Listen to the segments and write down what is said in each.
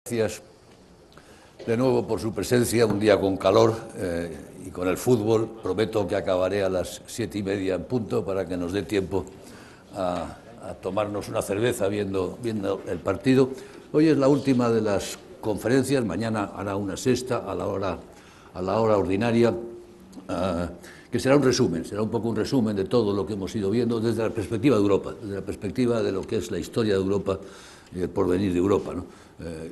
Gracias de nuevo por su presencia, un día con calor y con el fútbol. Prometo que acabaré a las 7:30 en punto para que nos dé tiempo a tomarnos una cerveza viendo el partido. Hoy es la última de las conferencias, mañana hará una sexta a la hora ordinaria, que será un resumen, será un poco un resumen de todo lo que hemos ido viendo desde la perspectiva de Europa, desde la perspectiva de lo que es la historia de Europa y el porvenir de Europa, ¿no?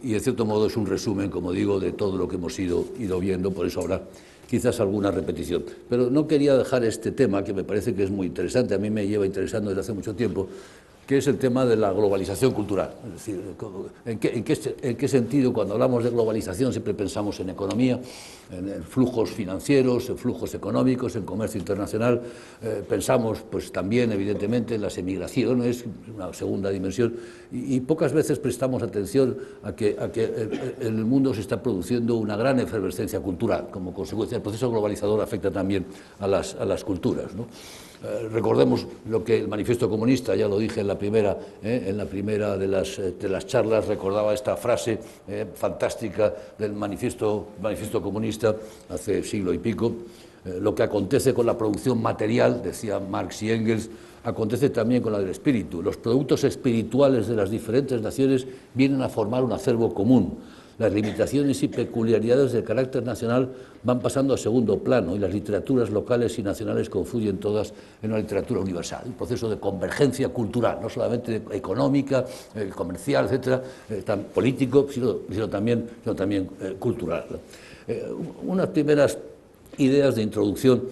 Y en cierto modo es un resumen, como digo, de todo lo que hemos ido viendo, por eso habrá quizás alguna repetición. Pero no quería dejar este tema, que me parece que es muy interesante, a mí me lleva interesando desde hace mucho tiempo, que es el tema de la globalización cultural. Es decir, ¿en qué sentido cuando hablamos de globalización siempre pensamos en economía, en flujos financieros, en flujos económicos, en comercio internacional? Pensamos pues también evidentemente en las emigraciones, una segunda dimensión, y pocas veces prestamos atención a que en el mundo se está produciendo una gran efervescencia cultural. Como consecuencia, el proceso globalizador afecta también a las culturas, ¿no? Recordemos lo que el Manifiesto Comunista, ya lo dije en la primera de las charlas, recordaba esta frase fantástica del manifiesto Comunista hace siglo y pico. Lo que acontece con la producción material, decía Marx y Engels, acontece también con la del espíritu. Los productos espirituales de las diferentes naciones vienen a formar un acervo común. Las limitaciones y peculiaridades del carácter nacional van pasando a segundo plano y las literaturas locales y nacionales confluyen todas en una literatura universal. Un proceso de convergencia cultural, no solamente económica, comercial, etcétera, político, sino también cultural. Unas primeras ideas de introducción.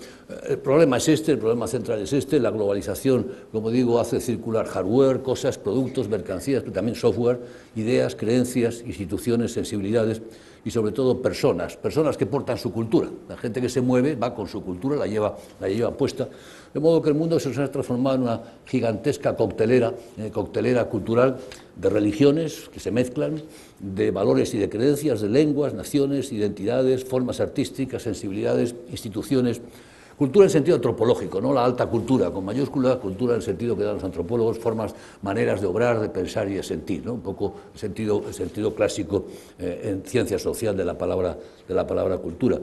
El problema es el problema central es la globalización, como digo, hace circular hardware, cosas, productos, mercancías, pero también software, ideas, creencias, instituciones, sensibilidades y sobre todo personas que portan su cultura. La gente que se mueve va con su cultura, la lleva puesta, de modo que el mundo se ha transformado en una gigantesca coctelera cultural de religiones que se mezclan, de valores y de creencias, de lenguas, naciones, identidades, formas artísticas, sensibilidades, instituciones. Cultura en sentido antropológico, no la alta cultura, con mayúscula, cultura en el sentido que dan los antropólogos, formas, maneras de obrar, de pensar y de sentir, ¿no? Un poco el sentido clásico en ciencia social de la palabra cultura.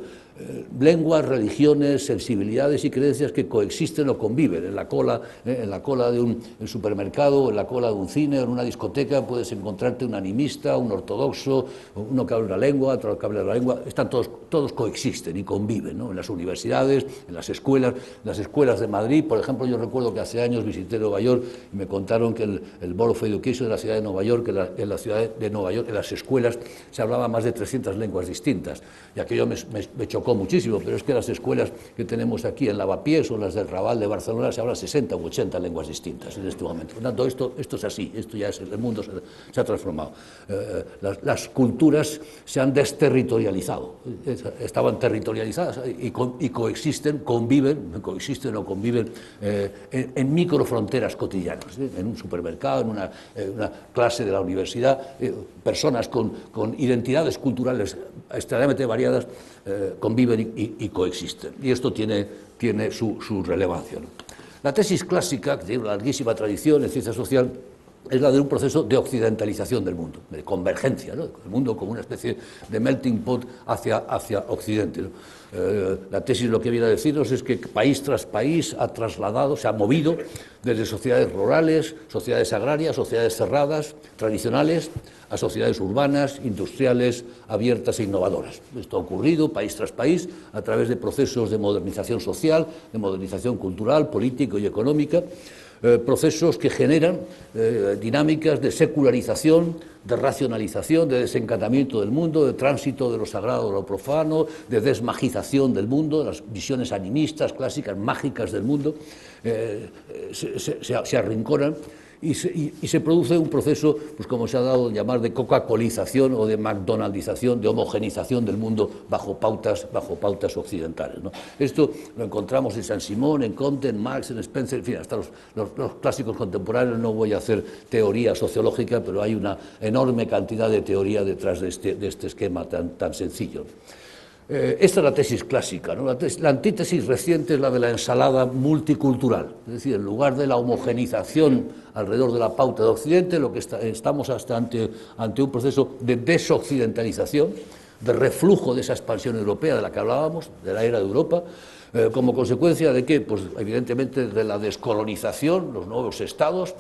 Lenguas, religiones, sensibilidades y creencias que coexisten o conviven. En la cola de un supermercado, en la cola de un cine, en una discoteca, puedes encontrarte un animista, un ortodoxo, uno que habla una lengua, otro que habla la lengua. Están todos coexisten y conviven, ¿no? En las universidades, en las escuelas de Madrid, por ejemplo. Yo recuerdo que hace años visité Nueva York y me contaron que el Board of Education de la ciudad de Nueva York, en la ciudad de Nueva York, en las escuelas se hablaba más de 300 lenguas distintas, y aquello me chocó muchísimo, pero es que las escuelas que tenemos aquí en Lavapiés o las del Raval de Barcelona se hablan 60 u 80 lenguas distintas en este momento. Por tanto, esto es así, esto ya es, el mundo se ha transformado. Las culturas se han desterritorializado, estaban territorializadas y coexisten o conviven en microfronteras cotidianas, en un supermercado, en una clase de la universidad, personas con identidades culturales extremadamente variadas conviven y coexisten. Y esto tiene su relevancia, ¿no? La tesis clásica, que tiene una larguísima tradición en ciencia social, es la de un proceso de occidentalización del mundo, de convergencia, ¿no? El mundo como una especie de melting pot hacia Occidente, ¿no? La tesis lo que viene a decirnos es que país tras país ha trasladado, se ha movido desde sociedades rurales, sociedades agrarias, sociedades cerradas, tradicionales, a sociedades urbanas, industriales, abiertas e innovadoras. Esto ha ocurrido país tras país a través de procesos de modernización social, de modernización cultural, política y económica, procesos que generan dinámicas de secularización, de racionalización, de desencantamiento del mundo, de tránsito de lo sagrado a lo profano, de desmagización del mundo, de las visiones animistas, clásicas, mágicas del mundo, se arrinconan. Y se produce un proceso, pues como se ha dado a llamar, de coca-colización o de McDonaldización, de homogenización del mundo bajo pautas occidentales, ¿no? Esto lo encontramos en Saint-Simon, en Comte, en Marx, en Spencer, en fin, hasta los clásicos contemporáneos. No voy a hacer teoría sociológica, pero hay una enorme cantidad de teoría detrás de este esquema tan sencillo. Esta es la tesis clásica, ¿no? La antítesis reciente es la de la ensalada multicultural, es decir, en lugar de la homogenización alrededor de la pauta de Occidente, lo que estamos ante un proceso de desoccidentalización, de reflujo de esa expansión europea de la que hablábamos, de la era de Europa, como consecuencia de que, pues evidentemente, de la descolonización, los nuevos estados,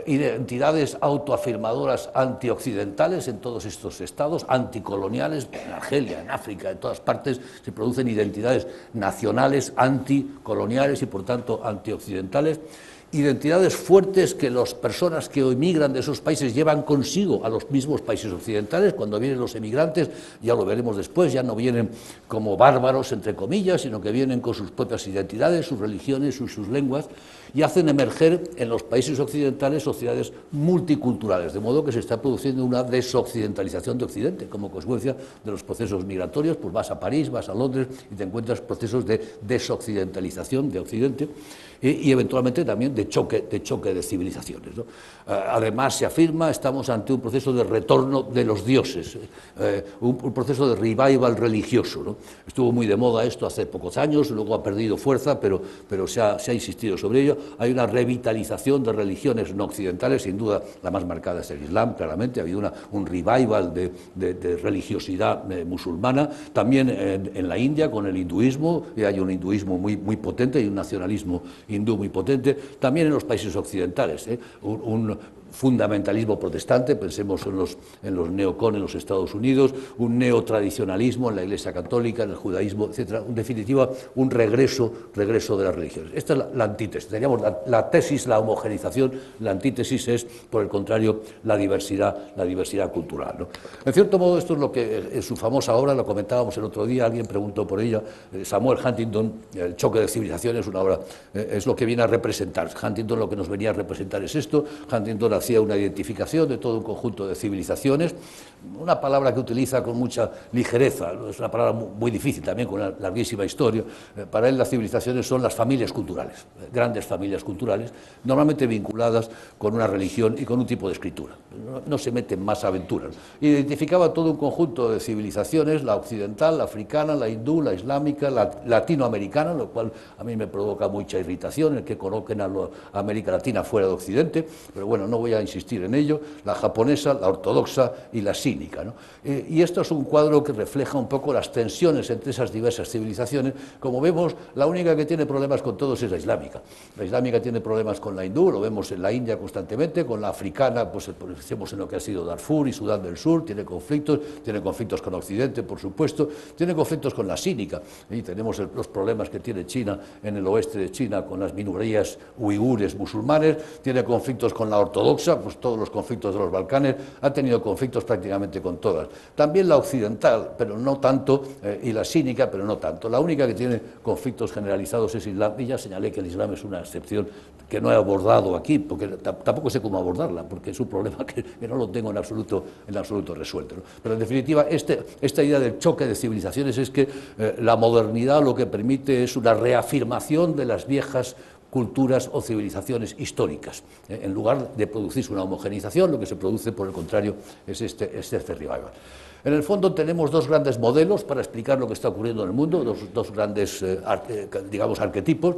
identidades autoafirmadoras antioccidentales en todos estos estados, anticoloniales, en Argelia, en África, en todas partes se producen identidades nacionales anticoloniales y por tanto antioccidentales, identidades fuertes que las personas que emigran de esos países llevan consigo a los mismos países occidentales. Cuando vienen los emigrantes, ya lo veremos después, ya no vienen como bárbaros, entre comillas, sino que vienen con sus propias identidades, sus religiones, sus lenguas, y hacen emerger en los países occidentales sociedades multiculturales, de modo que se está produciendo una desoccidentalización de Occidente, como consecuencia de los procesos migratorios. Pues vas a París, vas a Londres y te encuentras procesos de desoccidentalización de Occidente y eventualmente también de choque de civilizaciones, ¿no? Además, se afirma, estamos ante un proceso de retorno de los dioses, un proceso de revival religioso, ¿no? Estuvo muy de moda esto hace pocos años, luego ha perdido fuerza, pero se ha insistido sobre ello. Hay una revitalización de religiones no occidentales, sin duda la más marcada es el Islam, claramente. Ha habido un revival de religiosidad musulmana, también en la India con el hinduismo, y hay un hinduismo muy potente y un nacionalismo hindú muy potente, también en los países occidentales, un fundamentalismo protestante, pensemos en los neocon en los Estados Unidos, un neotradicionalismo en la Iglesia Católica, en el judaísmo, etc. En definitiva, un regreso de las religiones. Esta es la antítesis. Teníamos la tesis, la homogenización, la antítesis es, por el contrario, la diversidad cultural, ¿no? En cierto modo, esto es lo que en su famosa obra, lo comentábamos el otro día, alguien preguntó por ella, Samuel Huntington, El choque de civilizaciones, una obra, es lo que viene a representar. Huntington lo que nos venía a representar es esto. Huntington hacía una identificación de todo un conjunto de civilizaciones, una palabra que utiliza con mucha ligereza, es una palabra muy difícil también, con una larguísima historia. Para él las civilizaciones son las familias culturales, grandes familias culturales, normalmente vinculadas con una religión y con un tipo de escritura. No se meten más aventuras. Identificaba todo un conjunto de civilizaciones, la occidental, la africana, la hindú, la islámica, la latinoamericana, lo cual a mí me provoca mucha irritación, el que coloquen a América Latina fuera de Occidente, pero bueno, no voy a insistir en ello, la japonesa, la ortodoxa y la sínica, ¿no? Y esto es un cuadro que refleja un poco las tensiones entre esas diversas civilizaciones. Como vemos, la única que tiene problemas con todos es la islámica. La islámica tiene problemas con la hindú, lo vemos en la India constantemente, con la africana, pues pensemos en lo que ha sido Darfur y Sudán del Sur, tiene conflictos con Occidente, por supuesto, tiene conflictos con la sínica, y tenemos los problemas que tiene China en el oeste de China con las minorías uigures musulmanes, tiene conflictos con la ortodoxa, pues todos los conflictos de los Balcanes, ha tenido conflictos prácticamente con todas. También la occidental, pero no tanto, y la sínica, pero no tanto. La única que tiene conflictos generalizados es Islam, y ya señalé que el Islam es una excepción que no he abordado aquí, porque tampoco sé cómo abordarla, porque es un problema que no lo tengo en absoluto resuelto, ¿no? Pero en definitiva, esta idea del choque de civilizaciones es que la modernidad lo que permite es una reafirmación de las viejas culturas o civilizaciones históricas. En lugar de producirse una homogenización, lo que se produce, por el contrario, es este revival. En el fondo tenemos dos grandes modelos para explicar lo que está ocurriendo en el mundo, dos grandes, digamos, arquetipos,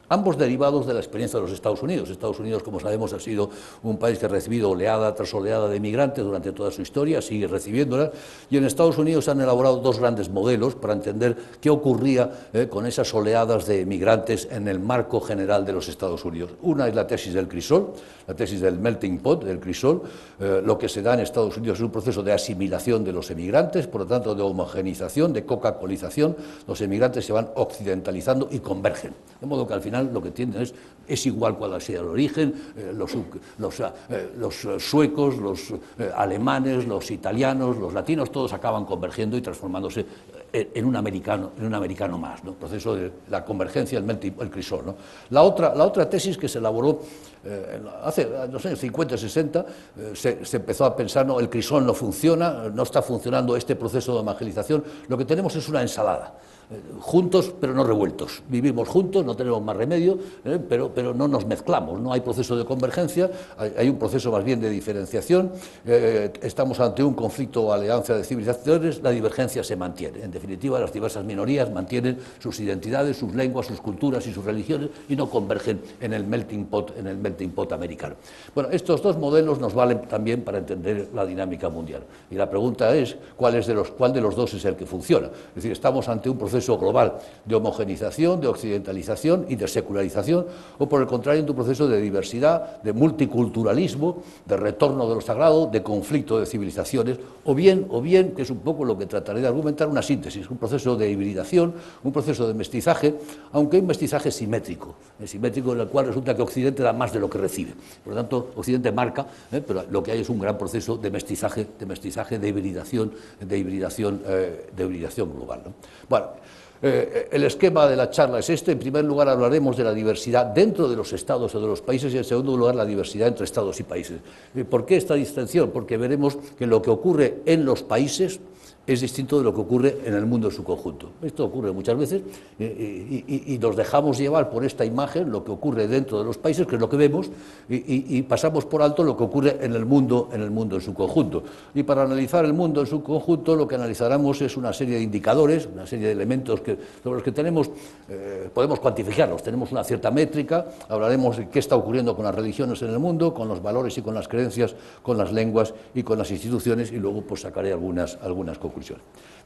ambos derivados de la experiencia de los Estados Unidos. Estados Unidos, como sabemos, ha sido un país que ha recibido oleada tras oleada de migrantes durante toda su historia, sigue recibiéndola, y en Estados Unidos han elaborado dos grandes modelos para entender qué ocurría con esas oleadas de migrantes en el marco general de los Estados Unidos. Una es la tesis del crisol, la tesis del melting pot, del crisol. Lo que se da en Estados Unidos es un proceso de asimilación de los emigrantes, por lo tanto de homogenización, de coca-colización. Los emigrantes se van occidentalizando y convergen, de modo que al final lo que tienden es igual cual sea el origen, los suecos, los alemanes, los italianos, los latinos, todos acaban convergiendo y transformándose en un americano más, ¿no? El proceso de la convergencia, el crisol, ¿no? La otra tesis que se elaboró hace los años 50, 60, se empezó a pensar, no, el crisol no funciona, no está funcionando este proceso de evangelización, lo que tenemos es una ensalada. juntos pero no revueltos. Vivimos juntos, no tenemos más remedio, pero no nos mezclamos, no hay proceso de convergencia, hay un proceso más bien de diferenciación, estamos ante un conflicto o alianza de civilizaciones, la divergencia se mantiene. En definitiva, las diversas minorías mantienen sus identidades, sus lenguas, sus culturas y sus religiones y no convergen en el melting pot americano. Bueno, estos dos modelos nos valen también para entender la dinámica mundial. Y la pregunta es, ¿cuál de los dos es el que funciona? Es decir, estamos ante un proceso global de homogenización, de occidentalización y de secularización, o por el contrario, ante un proceso de diversidad, de multiculturalismo, de retorno de lo sagrado, de conflicto de civilizaciones, o bien, que es un poco lo que trataré de argumentar, una síntesis, un proceso de hibridación, un proceso de mestizaje, aunque un mestizaje simétrico en el cual resulta que Occidente da más de lo que recibe. Por lo tanto, Occidente marca, pero lo que hay es un gran proceso de mestizaje, de hibridación global, ¿no? Bueno, el esquema de la charla es este. En primer lugar, hablaremos de la diversidad dentro de los estados o de los países y, en segundo lugar, la diversidad entre estados y países. ¿Por qué esta distinción? Porque veremos que lo que ocurre en los países es distinto de lo que ocurre en el mundo en su conjunto. Esto ocurre muchas veces y nos dejamos llevar por esta imagen, lo que ocurre dentro de los países, que es lo que vemos, y pasamos por alto lo que ocurre en el mundo en su conjunto. Y para analizar el mundo en su conjunto, lo que analizaremos es una serie de indicadores, una serie de elementos sobre los que podemos cuantificarlos. Tenemos una cierta métrica, hablaremos de qué está ocurriendo con las religiones en el mundo, con los valores y con las creencias, con las lenguas y con las instituciones, y luego pues sacaré algunas conclusiones.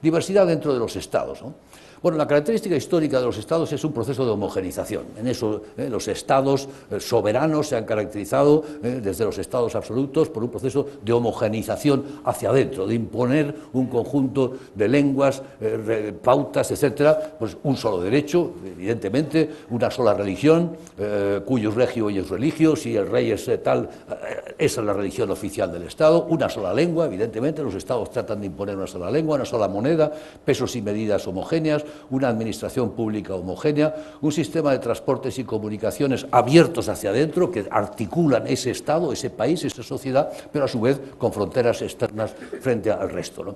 Diversidad dentro de los estados, ¿no? Bueno, la característica histórica de los estados es un proceso de homogenización. En eso los estados soberanos se han caracterizado desde los estados absolutos por un proceso de homogenización hacia adentro, de imponer un conjunto de lenguas, pautas, etcétera, pues un solo derecho, evidentemente, una sola religión, cuyus regio y es religio, si el rey es tal, esa es la religión oficial del estado, una sola lengua, evidentemente, los estados tratan de imponer una sola lengua, una sola moneda, pesos y medidas homogéneas, una administración pública homogénea, un sistema de transportes y comunicaciones abiertos hacia adentro que articulan ese Estado, ese país, esa sociedad, pero a su vez con fronteras externas frente al resto, ¿no?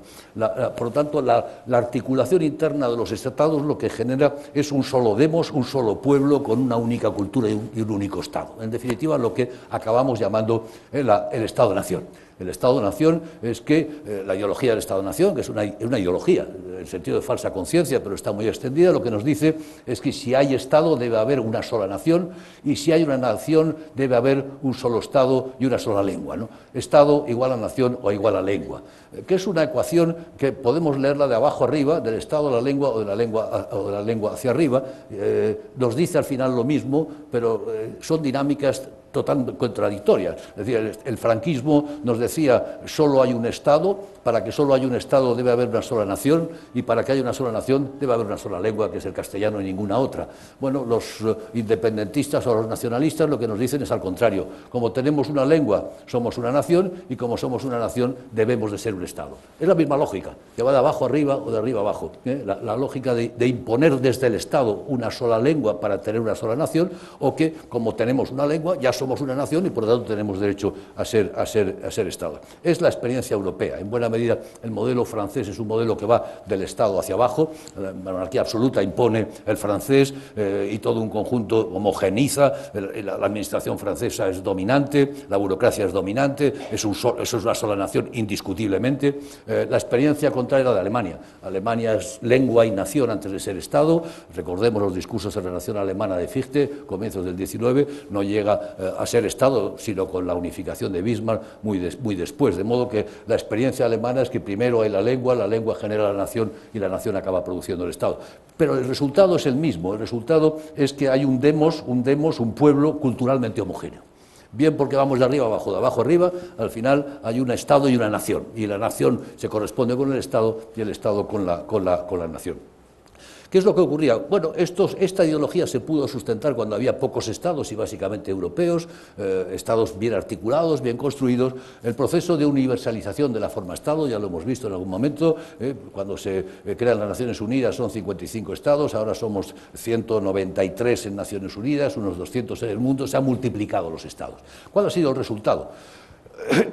Por lo tanto, la articulación interna de los Estados lo que genera es un solo demos, un solo pueblo con una única cultura y un único Estado. En definitiva, lo que acabamos llamando el Estado-Nación. El Estado-Nación es que la ideología del Estado-Nación, que es una ideología, en el sentido de falsa conciencia, pero está muy extendida, lo que nos dice es que si hay Estado debe haber una sola nación, y si hay una nación debe haber un solo Estado y una sola lengua, ¿no? Estado igual a nación o igual a lengua, que es una ecuación que podemos leerla de abajo arriba, del Estado a la lengua o de la lengua hacia arriba. Nos dice al final lo mismo, pero son dinámicas totalmente contradictorias. Es decir, el franquismo nos decía solo hay un Estado, para que solo haya un Estado debe haber una sola nación, y para que haya una sola nación debe haber una sola lengua, que es el castellano y ninguna otra. Bueno, los independentistas o los nacionalistas lo que nos dicen es al contrario. Como tenemos una lengua, somos una nación, y como somos una nación, debemos de ser un Estado. Es la misma lógica, que va de abajo arriba o de arriba abajo. La lógica de imponer desde el Estado una sola lengua para tener una sola nación, o que, como tenemos una lengua, ya somos una nación y por lo tanto tenemos derecho a ser Estado. Es la experiencia europea. En buena medida, el modelo francés es un modelo que va del Estado hacia abajo. La monarquía absoluta impone el francés y todo un conjunto homogeniza. La administración francesa es dominante, la burocracia es dominante, es una sola nación indiscutiblemente. La experiencia contraria de Alemania. Alemania es lengua y nación antes de ser Estado. Recordemos los discursos de la nación alemana de Fichte, comienzos del 19, no llega a ser Estado, sino con la unificación de Bismarck muy después. De modo que la experiencia alemana es que primero hay la lengua genera la nación y la nación acaba produciendo el Estado. Pero el resultado es el mismo, el resultado es que hay un pueblo culturalmente homogéneo. Bien porque vamos de arriba abajo, de abajo arriba, al final hay un Estado y una nación, y la nación se corresponde con el Estado y el Estado con la nación. ¿Qué es lo que ocurría? Bueno, esta ideología se pudo sustentar cuando había pocos estados y básicamente europeos, estados bien articulados, bien construidos. El proceso de universalización de la forma Estado, ya lo hemos visto en algún momento, cuando se crean las Naciones Unidas son 55 estados, ahora somos 193 en Naciones Unidas, unos 200 en el mundo, se han multiplicado los estados. ¿Cuál ha sido el resultado?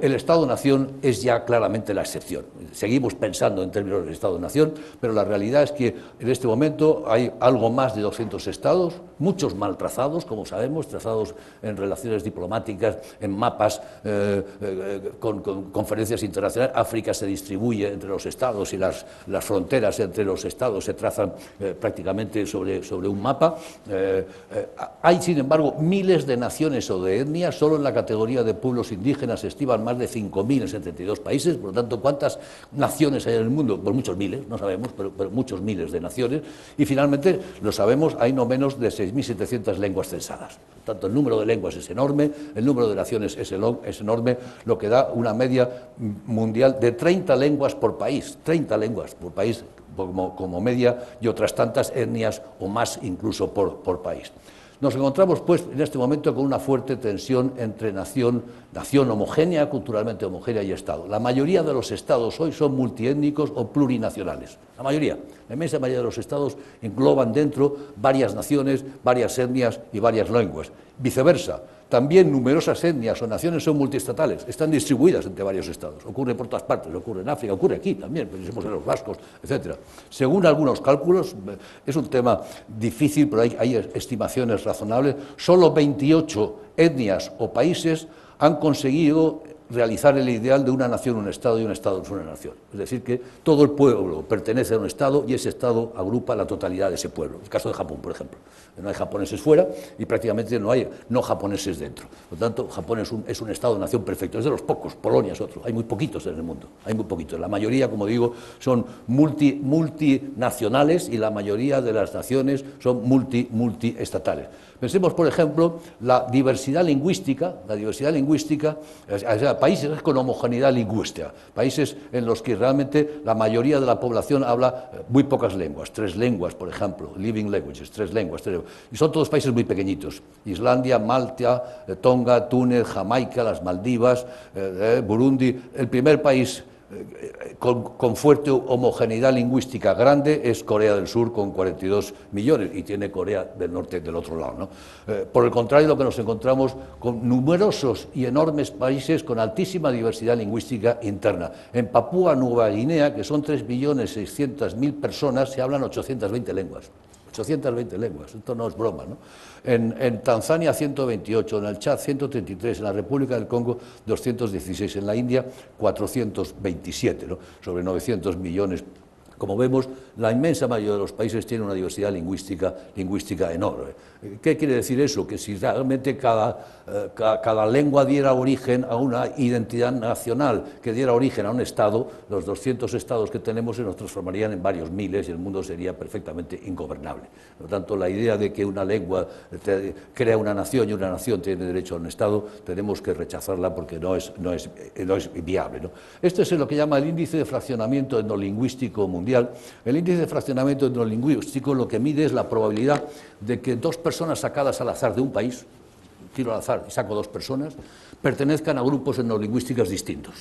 el Estado-Nación es ya claramente la excepción. Seguimos pensando en términos de Estado-Nación, pero la realidad es que en este momento hay algo más de 200 estados, muchos mal trazados, como sabemos, trazados en relaciones diplomáticas, en mapas, con conferencias internacionales. África se distribuye entre los estados y las fronteras entre los estados se trazan prácticamente sobre un mapa. Hay, sin embargo, miles de naciones o de etnias. Solo en la categoría de pueblos indígenas se estiman más de 5.000 en 72 países. Por lo tanto, ¿cuántas naciones hay en el mundo? Pues muchos miles, no sabemos, pero muchos miles de naciones. Y finalmente, lo sabemos, hay no menos de 6.700 lenguas censadas. Por tanto, el número de lenguas es enorme, el número de naciones es enorme, lo que da una media mundial de 30 lenguas por país, 30 lenguas por país como media, y otras tantas etnias o más incluso por país. Nos encontramos, pues, en este momento con una fuerte tensión entre nación homogénea, culturalmente homogénea, y Estado. La mayoría de los estados hoy son multiétnicos o plurinacionales. La mayoría, la inmensa mayoría de los estados engloban dentro varias naciones, varias etnias y varias lenguas. Viceversa, también numerosas etnias o naciones son multiestatales, están distribuidas entre varios estados. Ocurre por todas partes, ocurre en África, ocurre aquí también, pensemos en los vascos, etc. Según algunos cálculos, es un tema difícil, pero hay estimaciones razonables, solo 28 etnias o países han conseguido realizar el ideal de una nación, un Estado, y un Estado, una nación. Es decir, que todo el pueblo pertenece a un Estado y ese Estado agrupa la totalidad de ese pueblo. El caso de Japón, por ejemplo. No hay japoneses fuera y prácticamente no hay no japoneses dentro. Por lo tanto, Japón es un Estado-nación perfecto. Es de los pocos. Polonia es otro. Hay muy poquitos en el mundo. Hay muy poquitos. La mayoría, como digo, son multinacionales y la mayoría de las naciones son multiestatales. Pensemos, por ejemplo, la diversidad lingüística, países con homogeneidad lingüística, países en los que realmente la mayoría de la población habla muy pocas lenguas, 3 lenguas, por ejemplo, living languages, 3 lenguas, y son todos países muy pequeñitos: Islandia, Malta, Tonga, Túnez, Jamaica, las Maldivas, Burundi. El primer país con fuerte homogeneidad lingüística grande es Corea del Sur, con 42 millones, y tiene Corea del Norte del otro lado, ¿no? Por el contrario, lo que nos encontramos con numerosos y enormes países con altísima diversidad lingüística interna. En Papúa Nueva Guinea, que son 3.600.000 personas, se hablan 820 lenguas. 820 lenguas, esto no es broma, ¿no? En Tanzania 128, en el Chad 133, en la República del Congo 216, en la India 427, ¿no? Sobre 900 millones. Como vemos, la inmensa mayoría de los países tiene una diversidad lingüística enorme. ¿Qué quiere decir eso? Que si realmente cada lengua diera origen a una identidad nacional, que diera origen a un Estado, los 200 estados que tenemos se nos transformarían en varios miles y el mundo sería perfectamente ingobernable. Por lo tanto, la idea de que una lengua crea una nación y una nación tiene derecho a un Estado, tenemos que rechazarla porque no es viable, ¿no? Esto es lo que llama el índice de fraccionamiento etnolingüístico mundial. El índice de fraccionamiento etnolingüístico lo que mide es la probabilidad de que 2 personas sacadas al azar de un país, tiro al azar y saco 2 personas, pertenezcan a grupos etnolingüísticos distintos.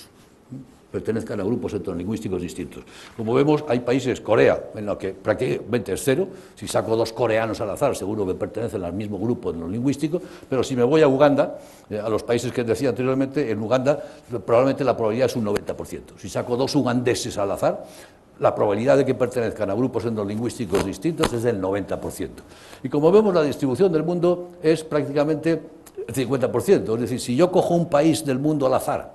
Como vemos, hay países, Corea, en los que prácticamente es 0, si saco 2 coreanos al azar, seguro que pertenecen al mismo grupo etnolingüístico, pero si me voy a Uganda, a los países que decía anteriormente, en Uganda probablemente la probabilidad es un 90%. Si saco 2 ugandeses al azar, la probabilidad de que pertenezcan a grupos etnolingüísticos distintos es del 90%. Y como vemos, la distribución del mundo es prácticamente el 50%. Es decir, si yo cojo un país del mundo al azar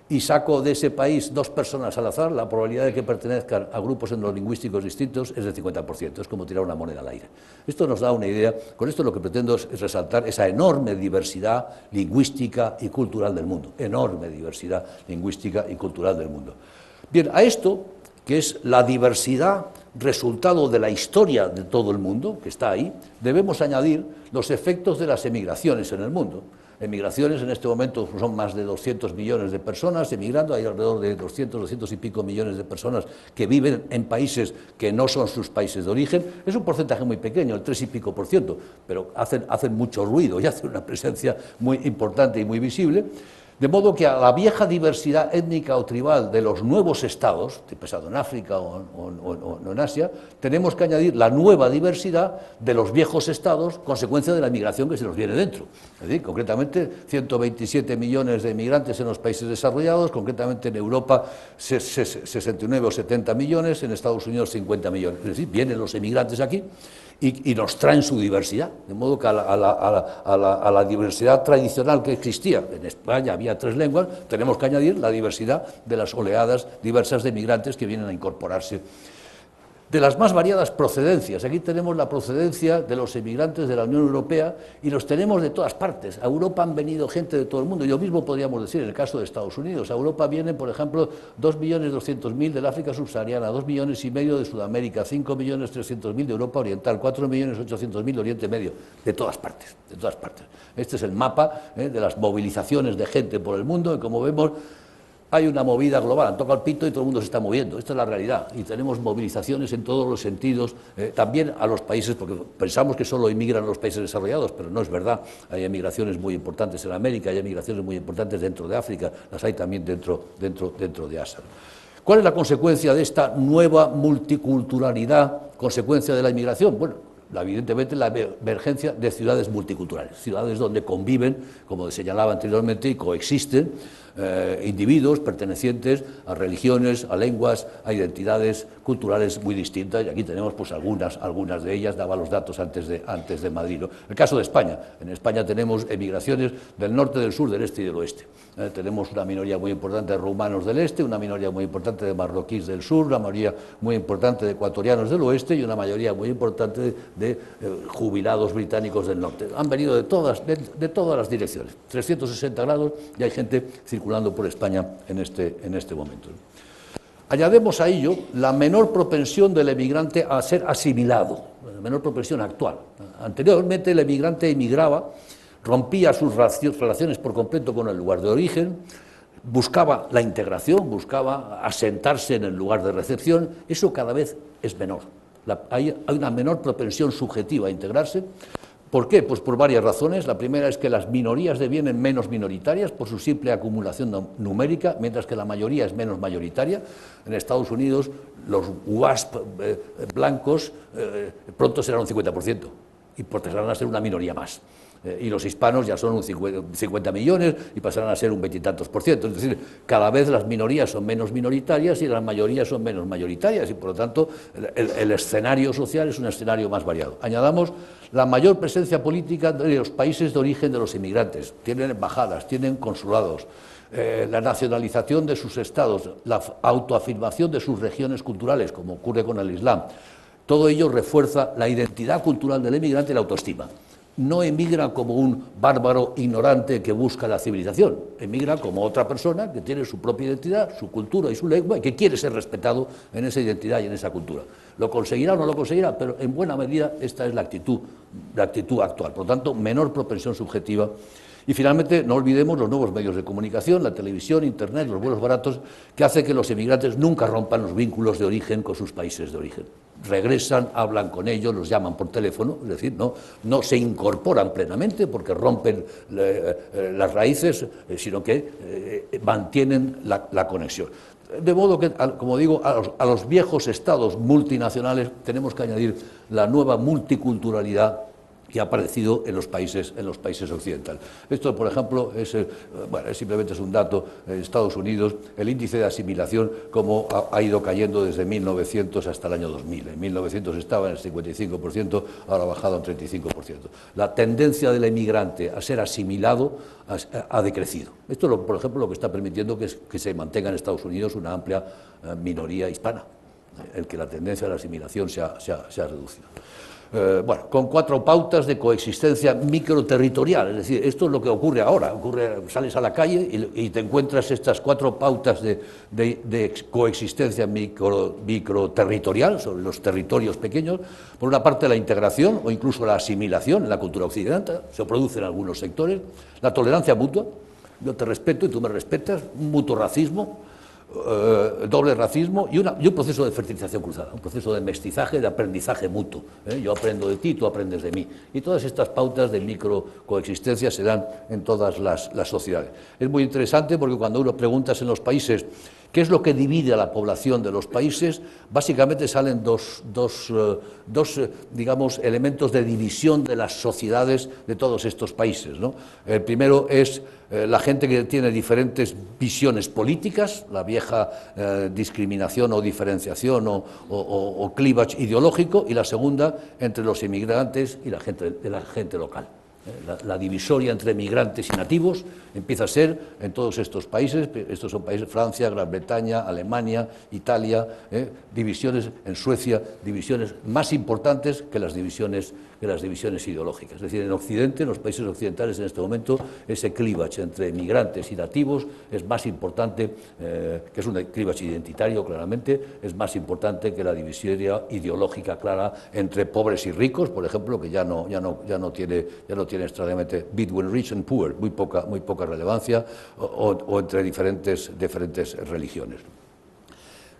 y saco de ese país 2 personas al azar, la probabilidad de que pertenezcan a grupos etnolingüísticos distintos es del 50%. Es como tirar una moneda al aire. Esto nos da una idea. Con esto lo que pretendo es resaltar esa enorme diversidad lingüística y cultural del mundo. Enorme diversidad lingüística y cultural del mundo. Bien, a esto, que es la diversidad resultado de la historia de todo el mundo, que está ahí, debemos añadir los efectos de las emigraciones en el mundo. Emigraciones, en este momento son más de 200 millones de personas emigrando, hay alrededor de 200 y pico millones de personas que viven en países que no son sus países de origen. Es un porcentaje muy pequeño, el 3 y pico por ciento, pero hacen mucho ruido y hacen una presencia muy importante y muy visible. De modo que a la vieja diversidad étnica o tribal de los nuevos estados, pensado en África o en Asia, tenemos que añadir la nueva diversidad de los viejos estados, consecuencia de la migración que se nos viene dentro. Es decir, concretamente 127 millones de inmigrantes en los países desarrollados, concretamente en Europa 69 o 70 millones, en Estados Unidos 50 millones. Es decir, vienen los inmigrantes aquí y nos traen su diversidad, de modo que a la diversidad tradicional que existía, en España había 3 lenguas, tenemos que añadir la diversidad de las oleadas diversas de migrantes que vienen a incorporarse. De las más variadas procedencias, aquí tenemos la procedencia de los emigrantes de la Unión Europea y los tenemos de todas partes. A Europa han venido gente de todo el mundo, y lo mismo podríamos decir en el caso de Estados Unidos. A Europa vienen, por ejemplo, 2.200.000 del África subsahariana, 2,5 millones de Sudamérica, 5.300.000 de Europa Oriental, 4.800.000 de Oriente Medio, de todas partes, de todas partes. Este es el mapa de las movilizaciones de gente por el mundo, y como vemos, hay una movida global, han tocado el pito y todo el mundo se está moviendo. Esta es la realidad, y tenemos movilizaciones en todos los sentidos, también a los países, porque pensamos que solo inmigran a los países desarrollados, pero no es verdad. Hay emigraciones muy importantes en América, hay emigraciones muy importantes dentro de África, las hay también dentro de Asia. ¿Cuál es la consecuencia de esta nueva multiculturalidad, consecuencia de la inmigración? Bueno, evidentemente la emergencia de ciudades multiculturales, ciudades donde conviven, como señalaba anteriormente, y coexisten individuos pertenecientes a religiones, a lenguas, a identidades culturales muy distintas, y aquí tenemos pues algunas de ellas, daba los datos antes de Madrid, ¿no? El caso de España. En España tenemos emigraciones del norte, del sur, del este y del oeste. Tenemos una minoría muy importante de rumanos del este, una minoría muy importante de marroquíes del sur, una mayoría muy importante de ecuatorianos del oeste y una mayoría muy importante de jubilados británicos del norte. Han venido de todas las direcciones, 360 grados, y hay gente circulando por España en este momento. Añadimos a ello la menor propensión del emigrante a ser asimilado, la menor propensión actual. Anteriormente el emigrante emigraba, rompía sus relaciones por completo con el lugar de origen, buscaba la integración, buscaba asentarse en el lugar de recepción. Eso cada vez es menor. Hay una menor propensión subjetiva a integrarse. ¿Por qué? Pues por varias razones. La primera es que las minorías devienen menos minoritarias por su simple acumulación numérica, mientras que la mayoría es menos mayoritaria. En Estados Unidos los WASP blancos pronto serán un 50% y pasarán a ser una minoría más. Y los hispanos ya son 50 millones y pasarán a ser un 20 y tantos %. Es decir, cada vez las minorías son menos minoritarias y las mayorías son menos mayoritarias, y por lo tanto el escenario social es un escenario más variado. Añadamos la mayor presencia política de los países de origen de los inmigrantes. Tienen embajadas, tienen consulados, la nacionalización de sus estados, la autoafirmación de sus regiones culturales, como ocurre con el Islam. Todo ello refuerza la identidad cultural del inmigrante y la autoestima. No emigra como un bárbaro ignorante que busca la civilización, emigra como otra persona que tiene su propia identidad, su cultura y su lengua, y que quiere ser respetado en esa identidad y en esa cultura. Lo conseguirá o no lo conseguirá, pero en buena medida esta es la actitud actual. Por lo tanto, menor propensión subjetiva. Y finalmente, no olvidemos los nuevos medios de comunicación, la televisión, Internet, los vuelos baratos, que hace que los emigrantes nunca rompan los vínculos de origen con sus países de origen. Regresan, hablan con ellos, los llaman por teléfono, es decir, no se incorporan plenamente porque rompen las raíces, sino que mantienen la conexión. De modo que, como digo, a los viejos estados multinacionales tenemos que añadir la nueva multiculturalidad que ha aparecido en los países occidentales. Esto, por ejemplo, simplemente es un dato. En Estados Unidos, el índice de asimilación, como ha ido cayendo desde 1900 hasta el año 2000. En 1900 estaba en el 55%, ahora ha bajado al 35%. La tendencia del emigrante a ser asimilado ha decrecido. Esto es, por ejemplo, lo que está permitiendo que se mantenga en Estados Unidos una amplia minoría hispana, el que la tendencia a la asimilación se ha reducido. Con 4 pautas de coexistencia microterritorial, es decir, esto es lo que ocurre ahora, sales a la calle y te encuentras estas 4 pautas de coexistencia microterritorial sobre los territorios pequeños. Por una parte, la integración o incluso la asimilación en la cultura occidental, se produce en algunos sectores, la tolerancia mutua, yo te respeto y tú me respetas, un mutuo racismo, doble racismo y un proceso de fertilización cruzada, un proceso de mestizaje, de aprendizaje mutuo. Yo aprendo de ti, tú aprendes de mí. Y todas estas pautas de microcoexistencia se dan en todas las sociedades. Es muy interesante porque cuando uno pregunta en los países ¿qué es lo que divide a la población de los países? Básicamente salen dos digamos, elementos de división de las sociedades de todos estos países, ¿no? El primero es la gente que tiene diferentes visiones políticas, la vieja discriminación o diferenciación o clivage ideológico, y la segunda entre los inmigrantes y la gente local. La divisoria entre migrantes y nativos empieza a ser en todos estos países, estos son países, Francia, Gran Bretaña, Alemania, Italia, divisiones en Suecia, divisiones más importantes que las divisiones ideológicas. Es decir, en Occidente, en los países occidentales en este momento, ese clivage entre migrantes y nativos es más importante, que es un clivage identitario claramente, es más importante que la divisoria ideológica clara entre pobres y ricos, por ejemplo, que ya no tiene extraordinariamente between rich and poor, muy poca relevancia, o entre diferentes religiones.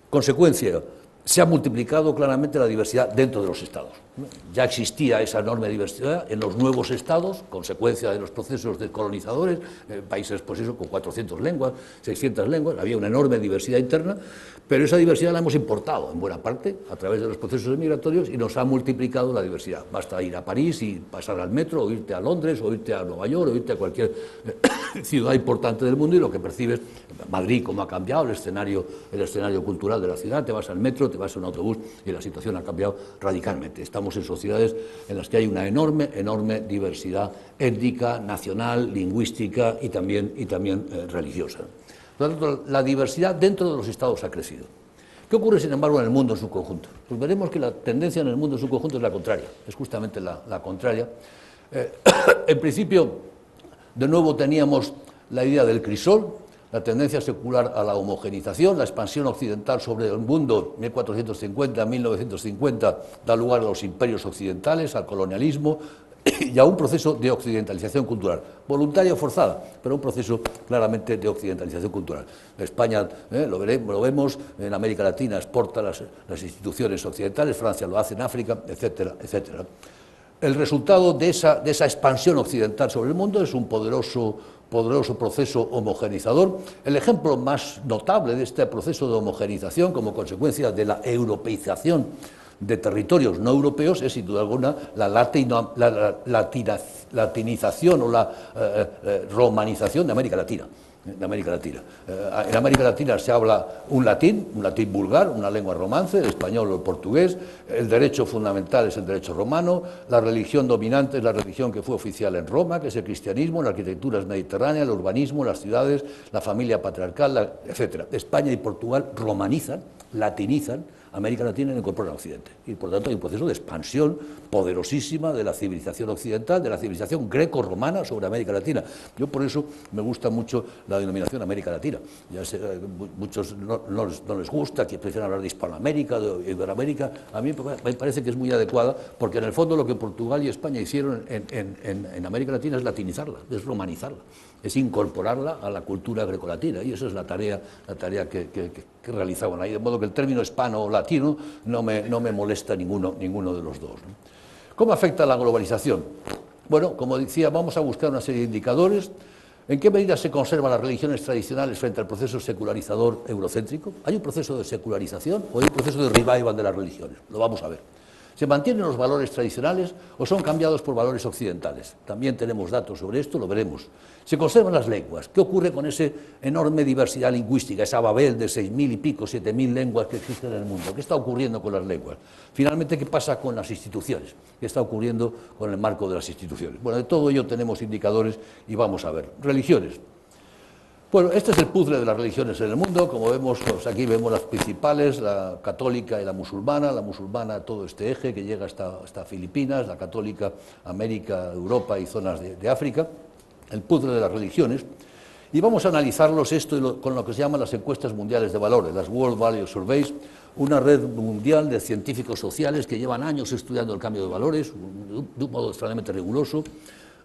Consecuencia, se ha multiplicado claramente la diversidad dentro de los estados. Ya existía esa enorme diversidad en los nuevos estados, consecuencia de los procesos descolonizadores, países pues eso, con 400 lenguas, 600 lenguas, había una enorme diversidad interna, pero esa diversidad la hemos importado en buena parte a través de los procesos migratorios y nos ha multiplicado la diversidad. Basta ir a París y pasar al metro, o irte a Londres, o irte a Nueva York, o irte a cualquier ciudad importante del mundo y lo que percibes, Madrid, cómo ha cambiado el escenario cultural de la ciudad, te vas al metro, te vas a un autobús y la situación ha cambiado radicalmente. Estamos en sociedades en las que hay una enorme diversidad étnica, nacional, lingüística y también religiosa. Por lo tanto, la diversidad dentro de los estados ha crecido. ¿Qué ocurre, sin embargo, en el mundo en su conjunto? Pues veremos que la tendencia en el mundo en su conjunto es la contraria, es justamente la contraria. En principio, de nuevo teníamos la idea del crisol, la tendencia secular a la homogenización, la expansión occidental sobre el mundo, 1450, 1950, da lugar a los imperios occidentales, al colonialismo y a un proceso de occidentalización cultural, voluntaria o forzada, pero un proceso claramente de occidentalización cultural. España, lo vemos, en América Latina exporta las instituciones occidentales, Francia lo hace en África, etcétera, etcétera. El resultado de esa expansión occidental sobre el mundo es un poderoso proceso homogenizador. El ejemplo más notable de este proceso de homogenización como consecuencia de la europeización de territorios no europeos es, sin duda alguna, la latinización o la romanización de América Latina. En América Latina se habla un latín vulgar, una lengua romance, el español o el portugués, el derecho fundamental es el derecho romano, la religión dominante es la religión que fue oficial en Roma, que es el cristianismo, la arquitectura es mediterránea, el urbanismo, las ciudades, la familia patriarcal, etc. España y Portugal romanizan, latinizan América Latina y la incorporan a Occidente. Y por tanto hay un proceso de expansión poderosísima de la civilización occidental, de la civilización greco-romana sobre América Latina. Yo por eso me gusta mucho la denominación América Latina. Ya sé, muchos no les gusta, que prefieren hablar de Hispanoamérica, de Iberoamérica. A mí me parece que es muy adecuada, porque en el fondo lo que Portugal y España hicieron en América Latina es latinizarla, es romanizarla, es incorporarla a la cultura grecolatina, y esa es la tarea que realizaban ahí, de modo que el término hispano o latino no me molesta ninguno de los dos, ¿no? ¿Cómo afecta la globalización? Bueno, como decía, vamos a buscar una serie de indicadores. ¿En qué medida se conservan las religiones tradicionales frente al proceso secularizador eurocéntrico? ¿Hay un proceso de secularización o hay un proceso de revival de las religiones? Lo vamos a ver. ¿Se mantienen los valores tradicionales o son cambiados por valores occidentales? También tenemos datos sobre esto, lo veremos. ¿Se conservan las lenguas? ¿Qué ocurre con esa enorme diversidad lingüística, esa Babel de 6.000 y pico, 7.000 lenguas que existen en el mundo? ¿Qué está ocurriendo con las lenguas? Finalmente, ¿qué pasa con las instituciones? ¿Qué está ocurriendo con el marco de las instituciones? Bueno, de todo ello tenemos indicadores y vamos a ver. Religiones. Bueno, este es el puzzle de las religiones en el mundo. Como vemos, pues aquí vemos las principales, la católica y la musulmana todo este eje que llega hasta Filipinas, la católica América, Europa y zonas de África, el puzzle de las religiones. Y vamos a analizarlos con lo que se llaman las encuestas mundiales de valores, las World Value Surveys, una red mundial de científicos sociales que llevan años estudiando el cambio de valores de un modo extremadamente riguroso.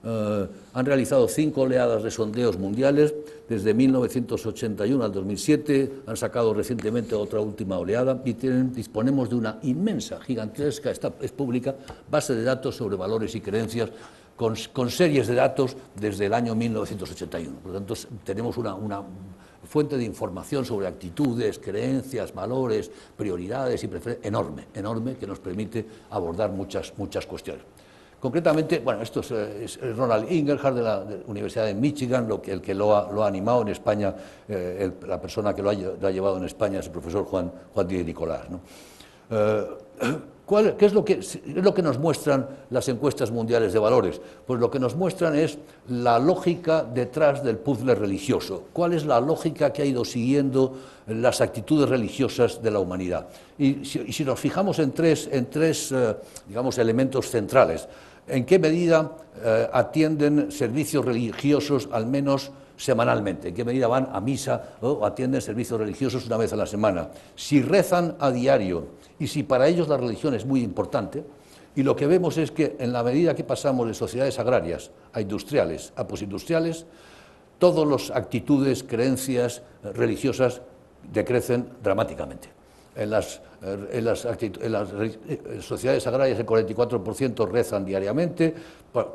Han realizado 5 oleadas de sondeos mundiales, desde 1981 al 2007, han sacado recientemente otra última oleada y disponemos de una inmensa, gigantesca, esta es pública, base de datos sobre valores y creencias con series de datos desde el año 1981. Por lo tanto, tenemos una fuente de información sobre actitudes, creencias, valores, prioridades y preferencias enorme, que nos permite abordar muchas cuestiones. Concretamente, bueno, esto es Ronald Inglehart de la Universidad de Michigan, el que lo ha animado en España, la persona que lo ha llevado en España es el profesor Juan Díaz Nicolás, ¿no? ¿Qué es lo que nos muestran las encuestas mundiales de valores? Pues lo que nos muestran es la lógica detrás del puzzle religioso. ¿Cuál es la lógica que ha ido siguiendo las actitudes religiosas de la humanidad? Y si nos fijamos en tres digamos, elementos centrales, ¿en qué medida atienden servicios religiosos al menos semanalmente? ¿En qué medida van a misa o atienden servicios religiosos una vez a la semana? Si rezan a diario y si para ellos la religión es muy importante, y lo que vemos es que en la medida que pasamos de sociedades agrarias a industriales, a postindustriales, todas las actitudes, creencias religiosas decrecen dramáticamente. En las sociedades agrarias el 44% rezan diariamente,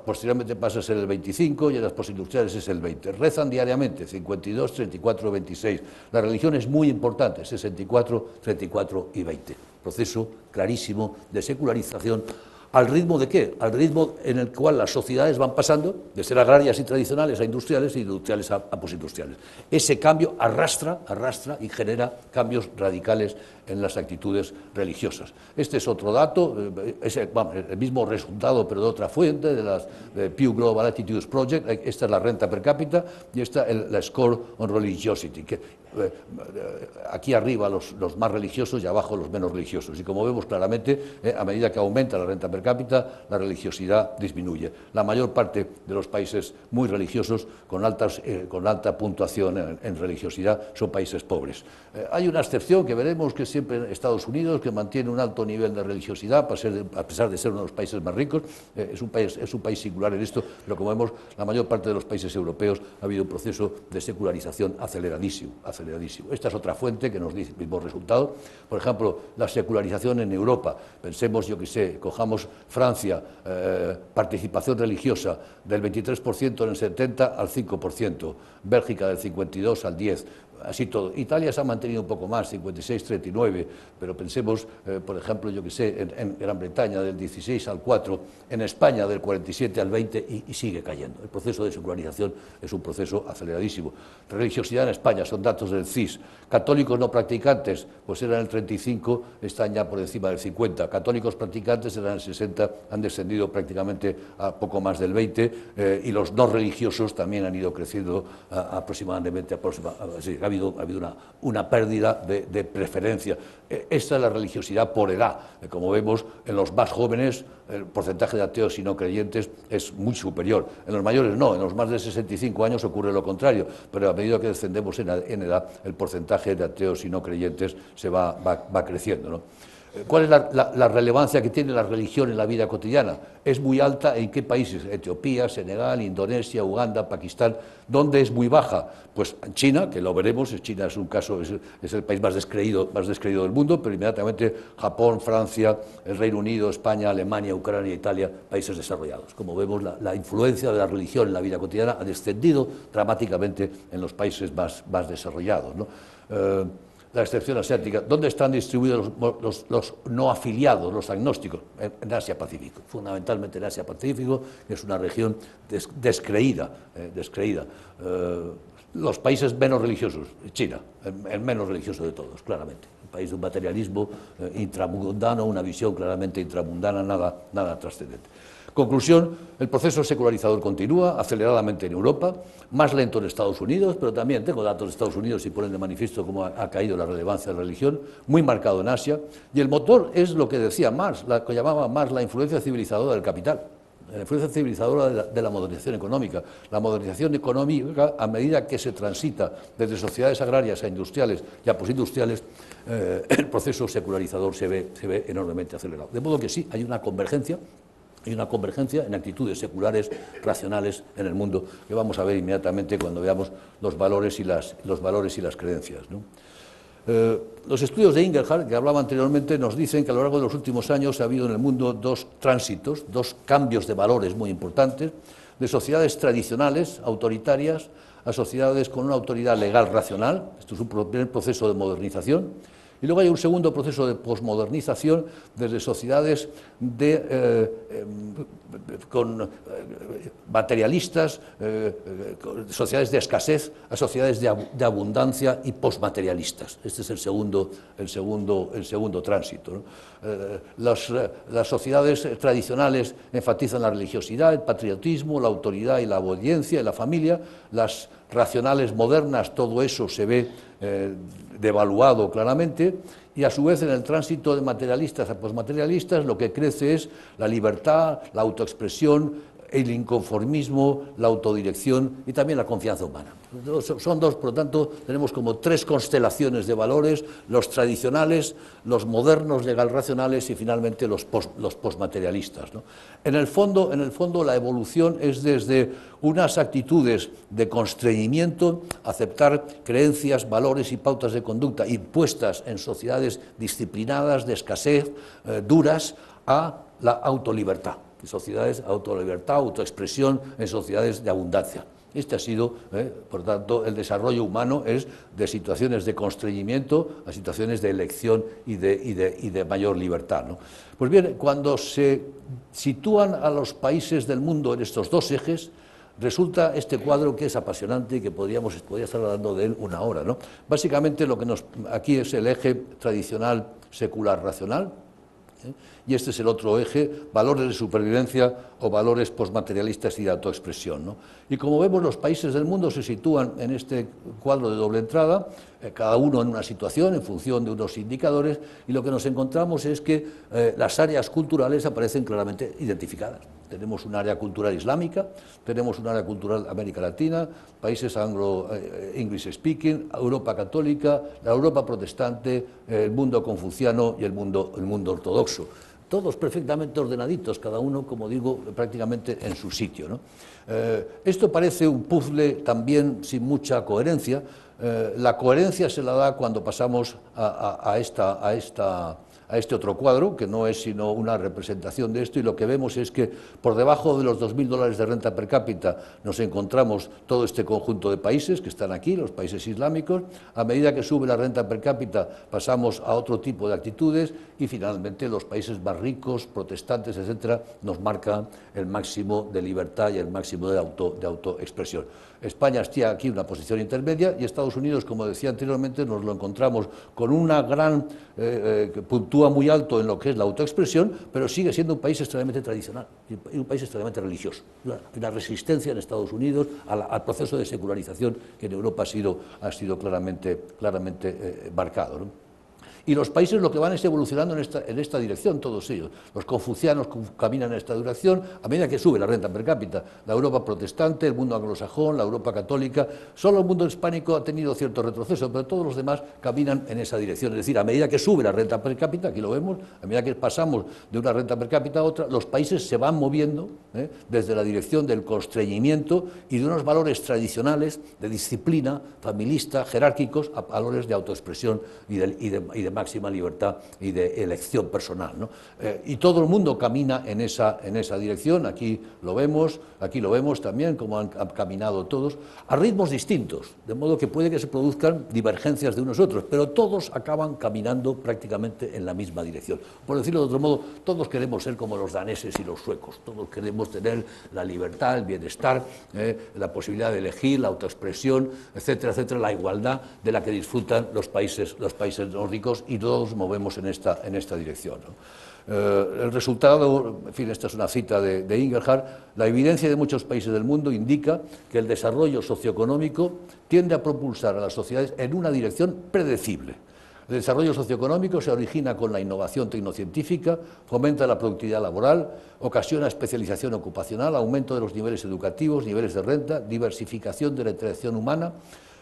posteriormente pasa a ser el 25% y en las postindustriales es el 20%. Rezan diariamente, 52, 34, 26. La religión es muy importante, 64, 34 y 20. Proceso clarísimo de secularización. ¿Al ritmo de qué? Al ritmo en el cual las sociedades van pasando de ser agrarias y tradicionales a industriales y industriales a postindustriales. Ese cambio arrastra y genera cambios radicales en las actitudes religiosas. Este es otro dato, es el mismo resultado pero de otra fuente, de Pew Global Attitudes Project. Esta es la renta per cápita y esta la Score on Religiosity, aquí arriba los más religiosos y abajo los menos religiosos. Y como vemos claramente, a medida que aumenta la renta per cápita, la religiosidad disminuye. La mayor parte de los países muy religiosos, con alta puntuación en religiosidad, son países pobres. Hay una excepción que veremos, que es siempre Estados Unidos, que mantiene un alto nivel de religiosidad, a pesar de ser uno de los países más ricos. Es un país singular en esto, pero como vemos, la mayor parte de los países europeos ha habido un proceso de secularización aceleradísimo. Esta es otra fuente que nos dice el mismo resultado. Por ejemplo, la secularización en Europa. Pensemos, yo que sé, cojamos Francia, participación religiosa del 23% en el 70 al 5%, Bélgica del 52 al 10%. Así todo. Italia se ha mantenido un poco más, 56-39, pero pensemos, por ejemplo, yo que sé, en Gran Bretaña del 16 al 4, en España del 47 al 20 y sigue cayendo. El proceso de secularización es un proceso aceleradísimo. Religiosidad en España, son datos del CIS. Católicos no practicantes, pues eran el 35, están ya por encima del 50. Católicos practicantes eran el 60, han descendido prácticamente a poco más del 20, y los no religiosos también han ido creciendo aproximadamente. Sí, ha habido una pérdida de preferencia. Esta es la religiosidad por edad. Como vemos, en los más jóvenes el porcentaje de ateos y no creyentes es muy superior. En los mayores no, en los más de 65 años ocurre lo contrario, pero a medida que descendemos en edad, el porcentaje de ateos y no creyentes se va creciendo, ¿no? ¿Cuál es la relevancia que tiene la religión en la vida cotidiana? Es muy alta. ¿En qué países? Etiopía, Senegal, Indonesia, Uganda, Pakistán. ¿Dónde es muy baja? Pues en China, que lo veremos. China es un caso, es el país más descreído del mundo, pero inmediatamente Japón, Francia, el Reino Unido, España, Alemania, Ucrania, Italia, países desarrollados. Como vemos, la influencia de la religión en la vida cotidiana ha descendido dramáticamente en los países más desarrollados, ¿no? La excepción asiática. ¿Dónde están distribuidos los no afiliados, los agnósticos? En Asia-Pacífico, fundamentalmente en Asia-Pacífico, que es una región descreída. Los países menos religiosos, China, el menos religioso de todos, claramente. Un país de un materialismo intramundano, una visión claramente intramundana, nada trascendente. Conclusión, el proceso secularizador continúa aceleradamente en Europa, más lento en Estados Unidos, pero también tengo datos de Estados Unidos y ponen de manifiesto cómo ha caído la relevancia de la religión, muy marcado en Asia, y el motor es lo que decía Marx, lo que llamaba Marx la influencia civilizadora del capital, la influencia civilizadora de la modernización económica. La modernización económica, a medida que se transita desde sociedades agrarias a industriales y a postindustriales, el proceso secularizador se ve enormemente acelerado. De modo que sí, hay una convergencia Hay una convergencia en actitudes seculares, racionales en el mundo, que vamos a ver inmediatamente cuando veamos los valores y las creencias, ¿no? Los estudios de Inglehart, que hablaba anteriormente, nos dicen que a lo largo de los últimos años ha habido en el mundo dos tránsitos, dos cambios de valores muy importantes, de sociedades tradicionales, autoritarias, a sociedades con una autoridad legal racional. Esto es un primer proceso de modernización. Y luego hay un segundo proceso de posmodernización desde sociedades materialistas, sociedades de escasez, a sociedades de abundancia y posmaterialistas. Este es el segundo tránsito, ¿no? Las sociedades tradicionales enfatizan la religiosidad, el patriotismo, la autoridad y la obediencia y la familia. Las racionales modernas, todo eso se ve devaluado claramente, y a su vez en el tránsito de materialistas a posmaterialistas lo que crece es la libertad, la autoexpresión, el inconformismo, la autodirección y también la confianza humana. Son dos, por lo tanto, tenemos como tres constelaciones de valores: los tradicionales, los modernos legal racionales y finalmente los posmaterialistas, ¿no? En el fondo, la evolución es desde unas actitudes de constreñimiento, aceptar creencias, valores y pautas de conducta impuestas en sociedades disciplinadas, de escasez, duras, a la autolibertad. Sociedades, autolibertad, autoexpresión en sociedades de abundancia. Este ha sido, por tanto, el desarrollo humano es de situaciones de constreñimiento a situaciones de elección y de mayor libertad, ¿no? Pues bien, cuando se sitúan a los países del mundo en estos dos ejes, resulta este cuadro que es apasionante y que podría estar hablando de él una hora, ¿no? Básicamente lo que aquí es el eje tradicional secular racional, y este es el otro eje, valores de supervivencia o valores posmaterialistas y de autoexpresión, ¿no? Y como vemos, los países del mundo se sitúan en este cuadro de doble entrada, cada uno en una situación en función de unos indicadores, y lo que nos encontramos es que las áreas culturales aparecen claramente identificadas. Tenemos un área cultural islámica, tenemos un área cultural América Latina, países English speaking, Europa católica, la Europa protestante, el mundo confuciano y el mundo ortodoxo. Todos perfectamente ordenaditos, cada uno, como digo, prácticamente en su sitio, ¿no? Esto parece un puzzle también sin mucha coherencia. La coherencia se la da cuando pasamos a este otro cuadro, que no es sino una representación de esto, y lo que vemos es que por debajo de los $2.000 de renta per cápita nos encontramos todo este conjunto de países que están aquí, los países islámicos. A medida que sube la renta per cápita pasamos a otro tipo de actitudes, y finalmente los países más ricos, protestantes, etcétera, nos marcan el máximo de libertad y el máximo de autoexpresión. España está aquí en una posición intermedia, y Estados Unidos, como decía anteriormente, nos lo encontramos con una gran que puntúa muy alto en lo que es la autoexpresión, pero sigue siendo un país extremadamente tradicional y un país extremadamente religioso. Una resistencia en Estados Unidos al proceso de secularización que en Europa ha sido claramente marcado, ¿no? Y los países lo que van es evolucionando en esta dirección, todos ellos. Los confucianos caminan en esta dirección a medida que sube la renta per cápita. La Europa protestante, el mundo anglosajón, la Europa católica. Solo el mundo hispánico ha tenido cierto retroceso, pero todos los demás caminan en esa dirección. Es decir, a medida que sube la renta per cápita, aquí lo vemos, a medida que pasamos de una renta per cápita a otra, los países se van moviendo desde la dirección del constreñimiento y de unos valores tradicionales de disciplina, familista, jerárquicos, a valores de autoexpresión y de máxima libertad y de elección personal, ¿no? Y todo el mundo camina en esa dirección. Aquí lo vemos también como han caminado todos, a ritmos distintos, de modo que puede que se produzcan divergencias de unos otros, pero todos acaban caminando prácticamente en la misma dirección. Por decirlo de otro modo, todos queremos ser como los daneses y los suecos, todos queremos tener la libertad, el bienestar, la posibilidad de elegir, la autoexpresión, etcétera, etcétera, la igualdad de la que disfrutan los países nórdicos, y todos movemos en esta dirección, ¿no? El resultado, en fin, esta es una cita de Inglehart: la evidencia de muchos países del mundo indica que el desarrollo socioeconómico tiende a propulsar a las sociedades en una dirección predecible. El desarrollo socioeconómico se origina con la innovación tecnocientífica, fomenta la productividad laboral, ocasiona especialización ocupacional, aumento de los niveles educativos, niveles de renta, diversificación de la interacción humana.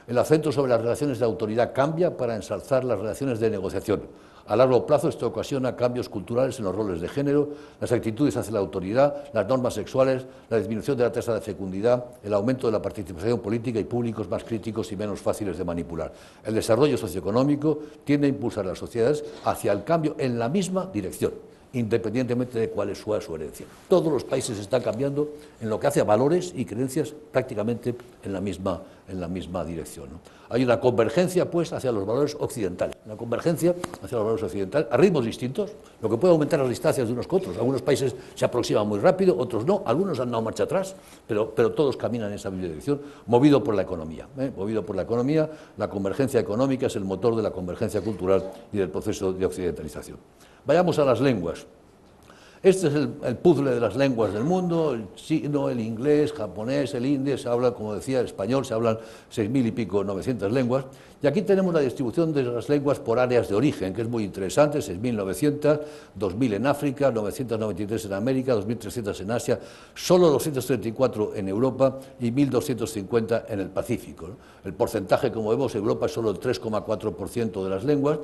El acento sobre las relaciones de autoridad cambia para ensalzar las relaciones de negociación. A largo plazo esto ocasiona cambios culturales en los roles de género, las actitudes hacia la autoridad, las normas sexuales, la disminución de la tasa de fecundidad, el aumento de la participación política y públicos más críticos y menos fáciles de manipular. El desarrollo socioeconómico tiende a impulsar a las sociedades hacia el cambio en la misma dirección, independientemente de cuál es su herencia. Todos los países están cambiando en lo que hace a valores y creencias prácticamente en la misma dirección, ¿no? Hay una convergencia, pues, hacia los valores occidentales, una convergencia hacia los valores occidentales a ritmos distintos, lo que puede aumentar las distancias de unos con otros. Algunos países se aproximan muy rápido, otros no, algunos han dado marcha atrás, pero todos caminan en esa misma dirección, movido por la economía. Movido por la economía, la convergencia económica es el motor de la convergencia cultural y del proceso de occidentalización. Vayamos a las lenguas. Este es el puzzle de las lenguas del mundo, el chino, el inglés, japonés, el hindi, se habla, como decía, el español, se hablan 6.000 y pico, 900 lenguas, y aquí tenemos la distribución de las lenguas por áreas de origen, que es muy interesante, 6.900, 2.000 en África, 993 en América, 2.300 en Asia, solo 234 en Europa y 1.250 en el Pacífico, ¿no? El porcentaje, como vemos, Europa es solo el 3,4% de las lenguas.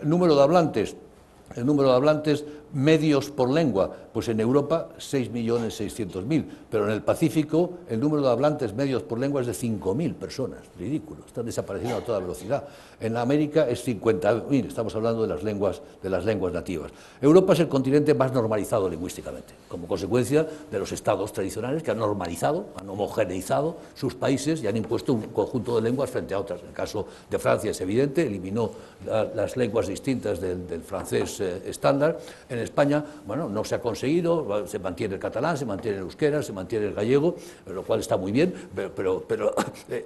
Número de hablantes. El número de hablantes medios por lengua, pues en Europa 6.600.000, pero en el Pacífico el número de hablantes medios por lengua es de 5.000 personas, ridículo, están desapareciendo a toda velocidad. En América es 50.000, estamos hablando de las lenguas nativas. Europa es el continente más normalizado lingüísticamente, como consecuencia de los estados tradicionales que han normalizado, han homogeneizado sus países y han impuesto un conjunto de lenguas frente a otras. En el caso de Francia es evidente, eliminó las lenguas distintas del francés estándar. En España, bueno, no se ha conseguido, se mantiene el catalán, se mantiene el euskera, se mantiene el gallego, lo cual está muy bien, pero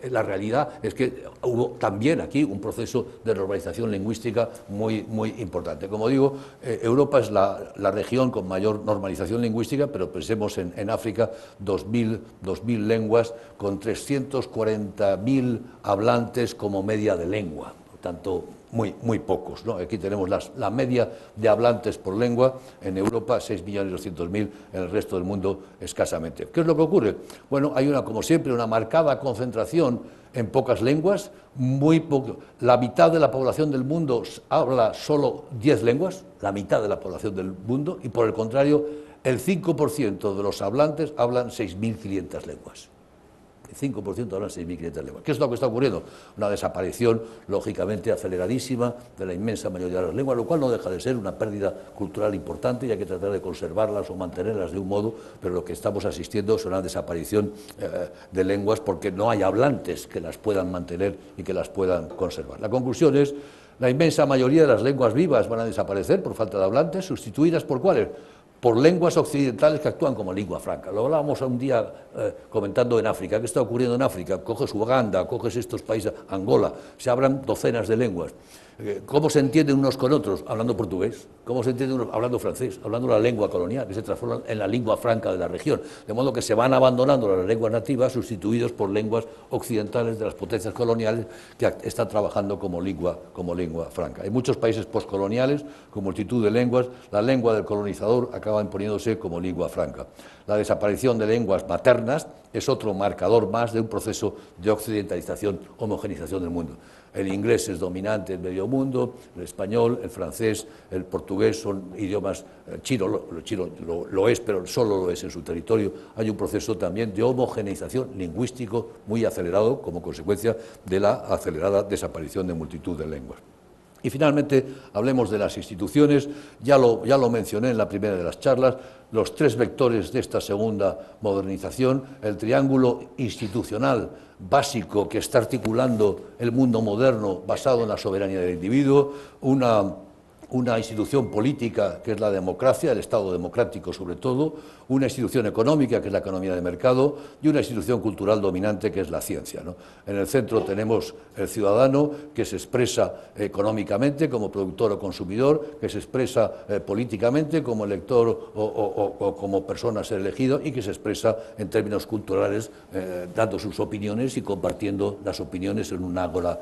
la realidad es que hubo también aquí un proceso de normalización lingüística muy importante. Como digo, Europa es la región con mayor normalización lingüística, pero pensemos en África, 2.000 lenguas con 340.000 hablantes como media de lengua, por tanto, muy pocos, ¿no? Aquí tenemos la media de hablantes por lengua, en Europa 6.200.000, en el resto del mundo escasamente. ¿Qué es lo que ocurre? Bueno, hay como siempre, una marcada concentración en pocas lenguas, la mitad de la población del mundo habla solo 10 lenguas, la mitad de la población del mundo, y por el contrario, el 5% de los hablantes hablan 6.500 lenguas. El 5% hablan 6.500 lenguas. ¿Qué es lo que está ocurriendo? Una desaparición, lógicamente, aceleradísima de la inmensa mayoría de las lenguas, lo cual no deja de ser una pérdida cultural importante y hay que tratar de conservarlas o mantenerlas de un modo, pero lo que estamos asistiendo es una desaparición de lenguas porque no hay hablantes que las puedan mantener y que las puedan conservar. La conclusión es: la inmensa mayoría de las lenguas vivas van a desaparecer por falta de hablantes, sustituidas por ¿cuáles? Por lenguas occidentales que actúan como lengua franca. Lo hablábamos un día comentando en África. ¿Qué está ocurriendo en África? Coges Uganda, coges estos países, Angola, se hablan docenas de lenguas. ¿Cómo se entienden unos con otros? Hablando portugués. ¿Cómo se entienden unos? Hablando francés, hablando la lengua colonial, que se transforma en la lengua franca de la región. De modo que se van abandonando las lenguas nativas, sustituidos por lenguas occidentales de las potencias coloniales que están trabajando como lengua franca. Hay muchos países postcoloniales con multitud de lenguas. La lengua del colonizador acaba imponiéndose como lengua franca. La desaparición de lenguas maternas es otro marcador más de un proceso de occidentalización, homogenización del mundo. El inglés es dominante en medio mundo, el español, el francés, el portugués son idiomas, el chino lo es, pero solo lo es en su territorio. Hay un proceso también de homogenización lingüístico muy acelerado como consecuencia de la acelerada desaparición de multitud de lenguas. Y finalmente, hablemos de las instituciones. Ya lo mencioné en la primera de las charlas, los tres vectores de esta segunda modernización: el triángulo institucional básico que está articulando el mundo moderno basado en la soberanía del individuo, una institución política que es la democracia, el Estado democrático sobre todo, una institución económica que es la economía de mercado y una institución cultural dominante que es la ciencia, ¿no? En el centro tenemos el ciudadano que se expresa económicamente como productor o consumidor, que se expresa políticamente como elector o como persona a ser elegido y que se expresa en términos culturales dando sus opiniones y compartiendo las opiniones en un ágora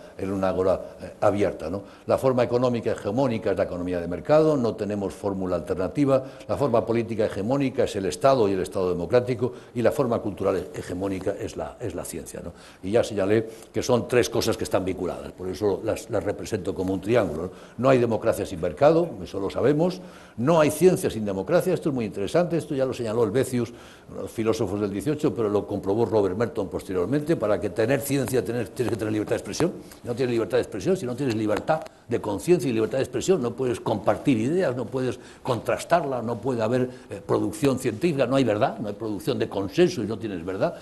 abierta, ¿no? La forma económica hegemónica es la economía economía de mercado, no tenemos fórmula alternativa, la forma política hegemónica es el Estado y el Estado democrático, y la forma cultural hegemónica es la ciencia, ¿no? Y ya señalé que son tres cosas que están vinculadas, por eso las represento como un triángulo, ¿no? No hay democracia sin mercado, eso lo sabemos, no hay ciencia sin democracia, esto es muy interesante, esto ya lo señaló Helvetius, los filósofos del 18, pero lo comprobó Robert Merton posteriormente. Para que tener ciencia tienes que tener libertad de expresión. No tienes libertad de expresión, si no tienes libertad de conciencia y libertad de expresión, no puedes compartir ideas, no puedes contrastarlas, no puede haber producción científica, no hay verdad, no hay producción de consenso y no tienes verdad.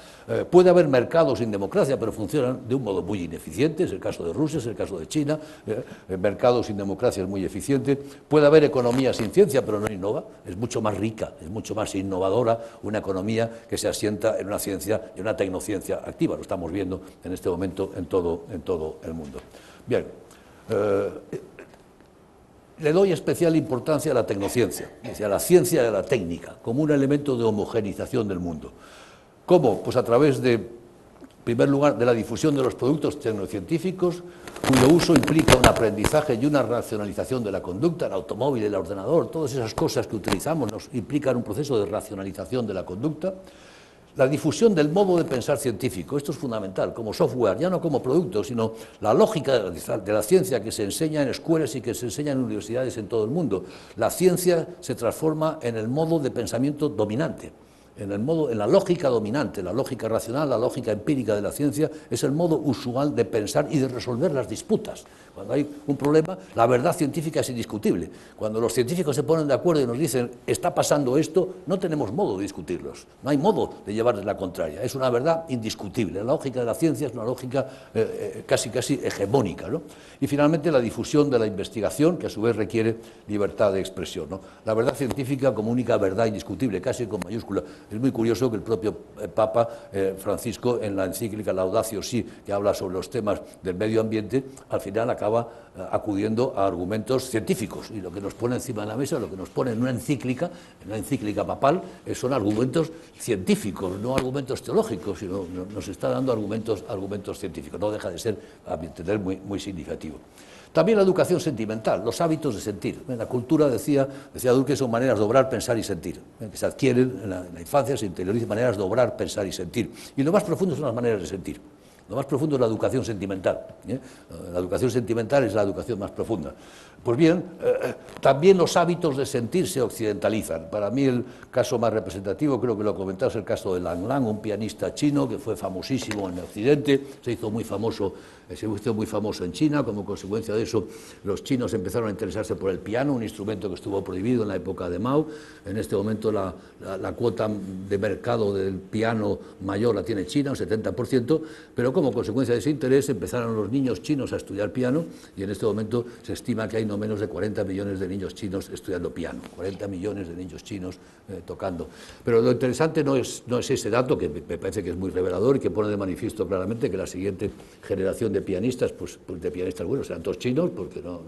Puede haber mercados sin democracia, pero funcionan de un modo muy ineficiente, es el caso de Rusia, es el caso de China, mercados sin democracia es muy eficiente. Puede haber economía sin ciencia, pero no innova, es mucho más rica, es mucho más innovadora una economía que se asienta en una ciencia, en una tecnociencia activa, lo estamos viendo en este momento en todo el mundo. Bien, le doy especial importancia a la tecnociencia, a la ciencia y a la técnica, como un elemento de homogenización del mundo. ¿Cómo? Pues a través de, en primer lugar, de la difusión de los productos tecnocientíficos, cuyo uso implica un aprendizaje y una racionalización de la conducta. El automóvil, el ordenador, todas esas cosas que utilizamos nos implican un proceso de racionalización de la conducta. La difusión del modo de pensar científico, esto es fundamental, como software, ya no como producto, sino la lógica de la ciencia que se enseña en escuelas y que se enseña en universidades en todo el mundo. La ciencia se transforma en el modo de pensamiento dominante. En la lógica dominante, la lógica racional, la lógica empírica de la ciencia, es el modo usual de pensar y de resolver las disputas. Cuando hay un problema, la verdad científica es indiscutible. Cuando los científicos se ponen de acuerdo y nos dicen, está pasando esto, no tenemos modo de discutirlos, no hay modo de llevarles la contraria, es una verdad indiscutible. La lógica de la ciencia es una lógica casi hegemónica, ¿no? Y finalmente la difusión de la investigación, que a su vez requiere libertad de expresión, ¿no? La verdad científica como única verdad indiscutible, casi con mayúscula. Es muy curioso que el propio Papa Francisco, en la encíclica Laudatio Si, que habla sobre los temas del medio ambiente, al final acaba acudiendo a argumentos científicos, y lo que nos pone encima de la mesa, lo que nos pone en una encíclica papal, son argumentos científicos, no argumentos teológicos, sino nos está dando argumentos científicos. No deja de ser, a mi entender, muy significativo. También la educación sentimental, los hábitos de sentir. La cultura, decía Durkheim, son maneras de obrar, pensar y sentir, que se adquieren en la infancia, se interiorizan, maneras de obrar, pensar y sentir. Y lo más profundo son las maneras de sentir. Lo más profundo es la educación sentimental. La educación sentimental es la educación más profunda. Pues bien, también los hábitos de sentir se occidentalizan. Para mí el caso más representativo, creo que lo comentaba, es el caso de Lang Lang, un pianista chino que fue famosísimo en Occidente, se hizo muy famoso en China. Como consecuencia de eso, los chinos empezaron a interesarse por el piano, un instrumento que estuvo prohibido en la época de Mao. En este momento la cuota de mercado del piano mayor la tiene China, un 70%, pero como consecuencia de ese interés empezaron los niños chinos a estudiar piano, y en este momento se estima que hay no menos de 40 millones de niños chinos estudiando piano, 40 millones de niños chinos tocando. Pero lo interesante no es ese dato, que me parece que es muy revelador y que pone de manifiesto claramente que la siguiente generación de pianistas, pues de pianistas buenos, serán todos chinos, porque no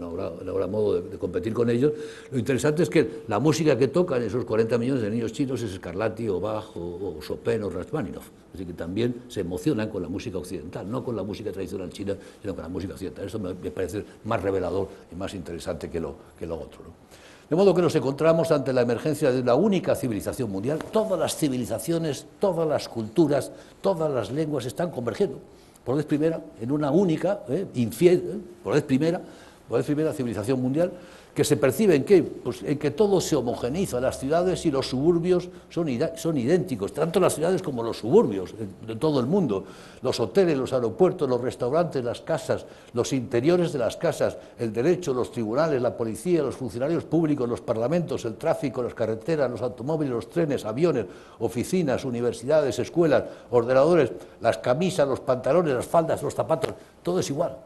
habrá modo de competir con ellos. Lo interesante es que la música que tocan esos 40 millones de niños chinos es Scarlatti o Bach o Chopin o Rachmaninoff. Así que también se emocionan con la música occidental, no con la música tradicional china, sino con la música occidental. Eso me parece más revelador y más interesante que lo otro, ¿no? De modo que nos encontramos ante la emergencia de una única civilización mundial. Todas las civilizaciones, todas las culturas, todas las lenguas están convergiendo, por vez primera, en una única, por vez primera civilización mundial, que se percibe en qué, pues en que todo se homogeniza, las ciudades y los suburbios son idénticos, tanto las ciudades como los suburbios de todo el mundo, los hoteles, los aeropuertos, los restaurantes, las casas, los interiores de las casas, el derecho, los tribunales, la policía, los funcionarios públicos, los parlamentos, el tráfico, las carreteras, los automóviles, los trenes, aviones, oficinas, universidades, escuelas, ordenadores, las camisas, los pantalones, las faldas, los zapatos, todo es igual.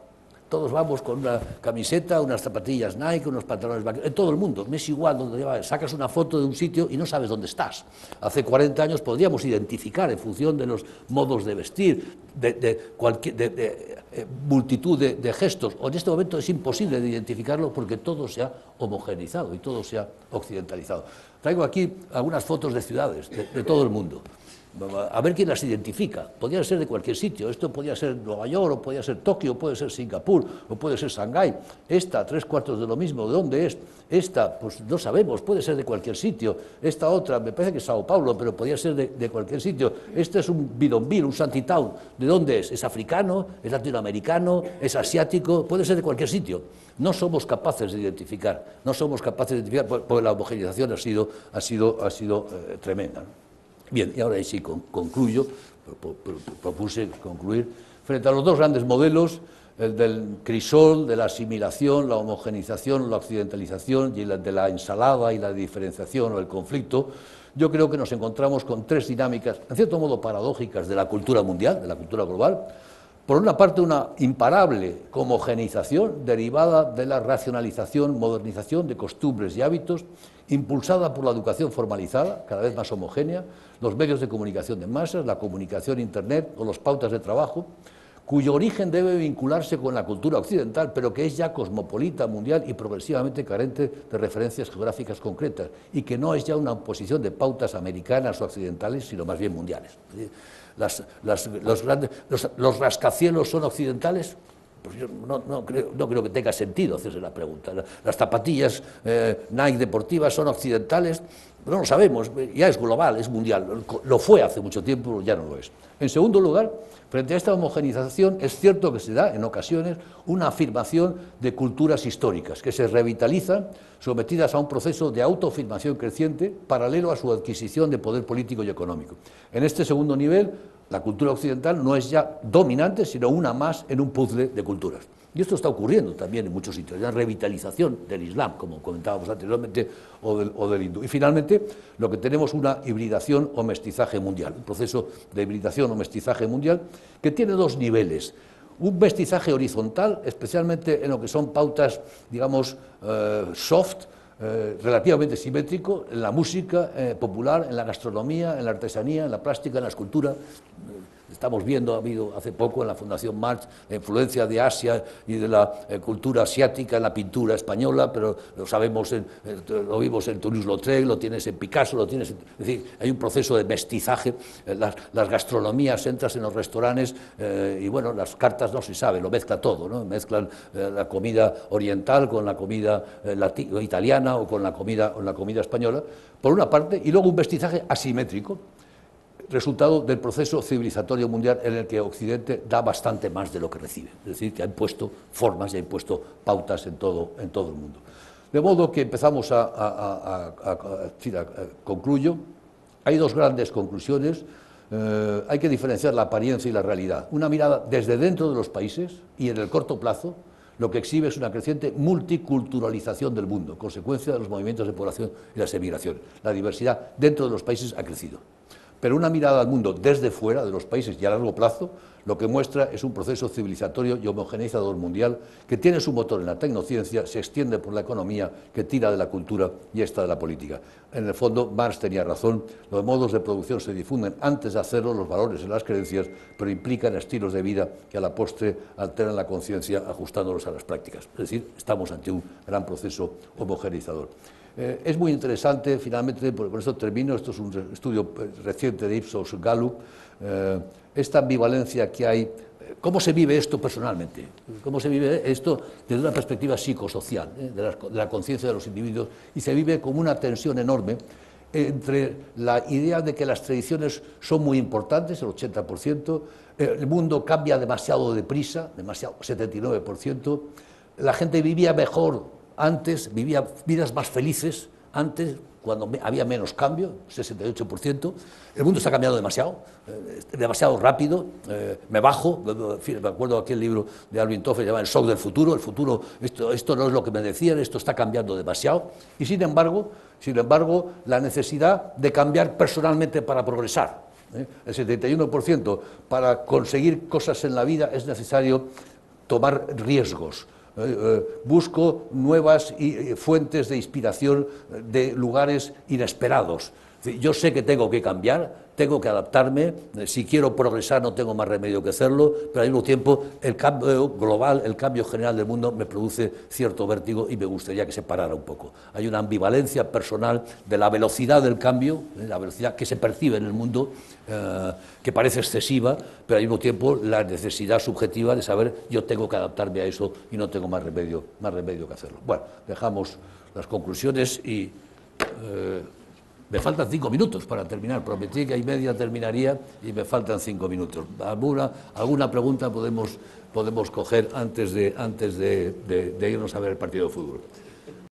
Todos vamos con una camiseta, unas zapatillas Nike, unos pantalones vaqueros, en todo el mundo, me es igual donde vas. Sacas una foto de un sitio y no sabes dónde estás. Hace 40 años podríamos identificar en función de los modos de vestir, de multitud de gestos. En este momento es imposible de identificarlo porque todo se ha homogeneizado y todo se ha occidentalizado. Traigo aquí algunas fotos de ciudades de todo el mundo. A ver quién las identifica. Podría ser de cualquier sitio. Esto podría ser Nueva York, o podría ser Tokio, o puede ser Singapur, o puede ser Shanghái. Esta, 3/4 de lo mismo. ¿De dónde es? Esta, pues no sabemos, puede ser de cualquier sitio. Esta otra, me parece que es Sao Paulo, pero podría ser de cualquier sitio. Este es un bidonville, un shantytown. ¿De dónde es? ¿Es africano? ¿Es latinoamericano? ¿Es asiático? Puede ser de cualquier sitio. No somos capaces de identificar. No somos capaces de identificar porque la homogeneización ha sido tremenda, ¿no? Bien, y ahora sí concluyo, propuse concluir, frente a los dos grandes modelos, el del crisol, de la asimilación, la homogeneización, la occidentalización, y el de la ensalada y la diferenciación o el conflicto. Yo creo que nos encontramos con tres dinámicas, en cierto modo paradójicas, de la cultura mundial, de la cultura global. Por una parte, una imparable homogeneización derivada de la racionalización, modernización de costumbres y hábitos, impulsada por la educación formalizada, cada vez más homogénea, los medios de comunicación de masas, la comunicación Internet o las pautas de trabajo, cuyo origen debe vincularse con la cultura occidental, pero que es ya cosmopolita, mundial y progresivamente carente de referencias geográficas concretas, y que no es ya una posición de pautas americanas o occidentales, sino más bien mundiales. ¿Los rascacielos son occidentales? Pues yo no creo que tenga sentido hacerse la pregunta. Las zapatillas Nike deportivas son occidentales, no lo sabemos, ya es global, es mundial. Lo fue hace mucho tiempo, ya no lo es. En segundo lugar, frente a esta homogeneización, es cierto que se da, en ocasiones, una afirmación de culturas históricas, que se revitalizan, sometidas a un proceso de autoafirmación creciente, paralelo a su adquisición de poder político y económico. En este segundo nivel, la cultura occidental no es ya dominante, sino una más en un puzzle de culturas. Y esto está ocurriendo también en muchos sitios, la revitalización del Islam, como comentábamos anteriormente, o del hindú. Y finalmente, lo que tenemos es una hibridación o mestizaje mundial, un proceso de hibridación o mestizaje mundial que tiene dos niveles. Un mestizaje horizontal, especialmente en lo que son pautas, digamos, soft, relativamente simétrico, en la música popular, en la gastronomía, en la artesanía, en la plástica, en la escultura. Estamos viendo, ha habido hace poco en la Fundación March la influencia de Asia y de la cultura asiática en la pintura española, pero lo sabemos, lo vimos en Toulouse-Lautrec, lo tienes en Picasso, lo tienes en, es decir, hay un proceso de mestizaje, las gastronomías, entras en los restaurantes y bueno, las cartas no se sabe, lo mezcla todo, ¿no? Mezclan la comida oriental con la comida italiana o con la comida española, por una parte, y luego un mestizaje asimétrico, resultado del proceso civilizatorio mundial en el que Occidente da bastante más de lo que recibe, es decir, que ha impuesto formas y ha impuesto pautas en todo el mundo. De modo que empezamos concluyo, hay dos grandes conclusiones, hay que diferenciar la apariencia y la realidad. Una mirada desde dentro de los países y en el corto plazo, lo que exhibe es una creciente multiculturalización del mundo, consecuencia de los movimientos de población y las emigraciones. La diversidad dentro de los países ha crecido. Pero una mirada al mundo desde fuera de los países y a largo plazo, lo que muestra es un proceso civilizatorio y homogeneizador mundial que tiene su motor en la tecnociencia, se extiende por la economía, que tira de la cultura y esta de la política. En el fondo, Marx tenía razón, los modos de producción se difunden antes de hacerlo, los valores y las creencias, pero implican estilos de vida que a la postre alteran la conciencia ajustándolos a las prácticas. Es decir, estamos ante un gran proceso homogeneizador. Es muy interesante, finalmente, por eso termino, esto es un estudio reciente de Ipsos Gallup, esta ambivalencia que hay, cómo se vive esto personalmente, cómo se vive esto desde una perspectiva psicosocial, de la conciencia de los individuos, y se vive como una tensión enorme entre la idea de que las tradiciones son muy importantes, el 80%, el mundo cambia demasiado deprisa, demasiado, 79%, la gente vivía mejor antes, vivía vidas más felices antes, cuando había menos cambio, 68%. El mundo está cambiando demasiado rápido, me bajo, me acuerdo de aquel libro de Alvin Toffler, se llama El shock del futuro, esto no es lo que me decían, esto está cambiando demasiado, y sin embargo, la necesidad de cambiar personalmente para progresar. El 71%, para conseguir cosas en la vida es necesario tomar riesgos. Busco nuevas fuentes de inspiración de lugares inesperados. Yo sé que tengo que cambiar, tengo que adaptarme, si quiero progresar no tengo más remedio que hacerlo, pero al mismo tiempo el cambio global, el cambio general del mundo me produce cierto vértigo y me gustaría que se parara un poco. Hay una ambivalencia personal de la velocidad del cambio, la velocidad que se percibe en el mundo, que parece excesiva, pero al mismo tiempo la necesidad subjetiva de saber yo tengo que adaptarme a eso y no tengo más remedio que hacerlo. Bueno, dejamos las conclusiones y... me faltan 5 minutos para terminar. Prometí que a y media terminaría y me faltan 5 minutos. ¿Alguna pregunta podemos coger antes de irnos a ver el partido de fútbol?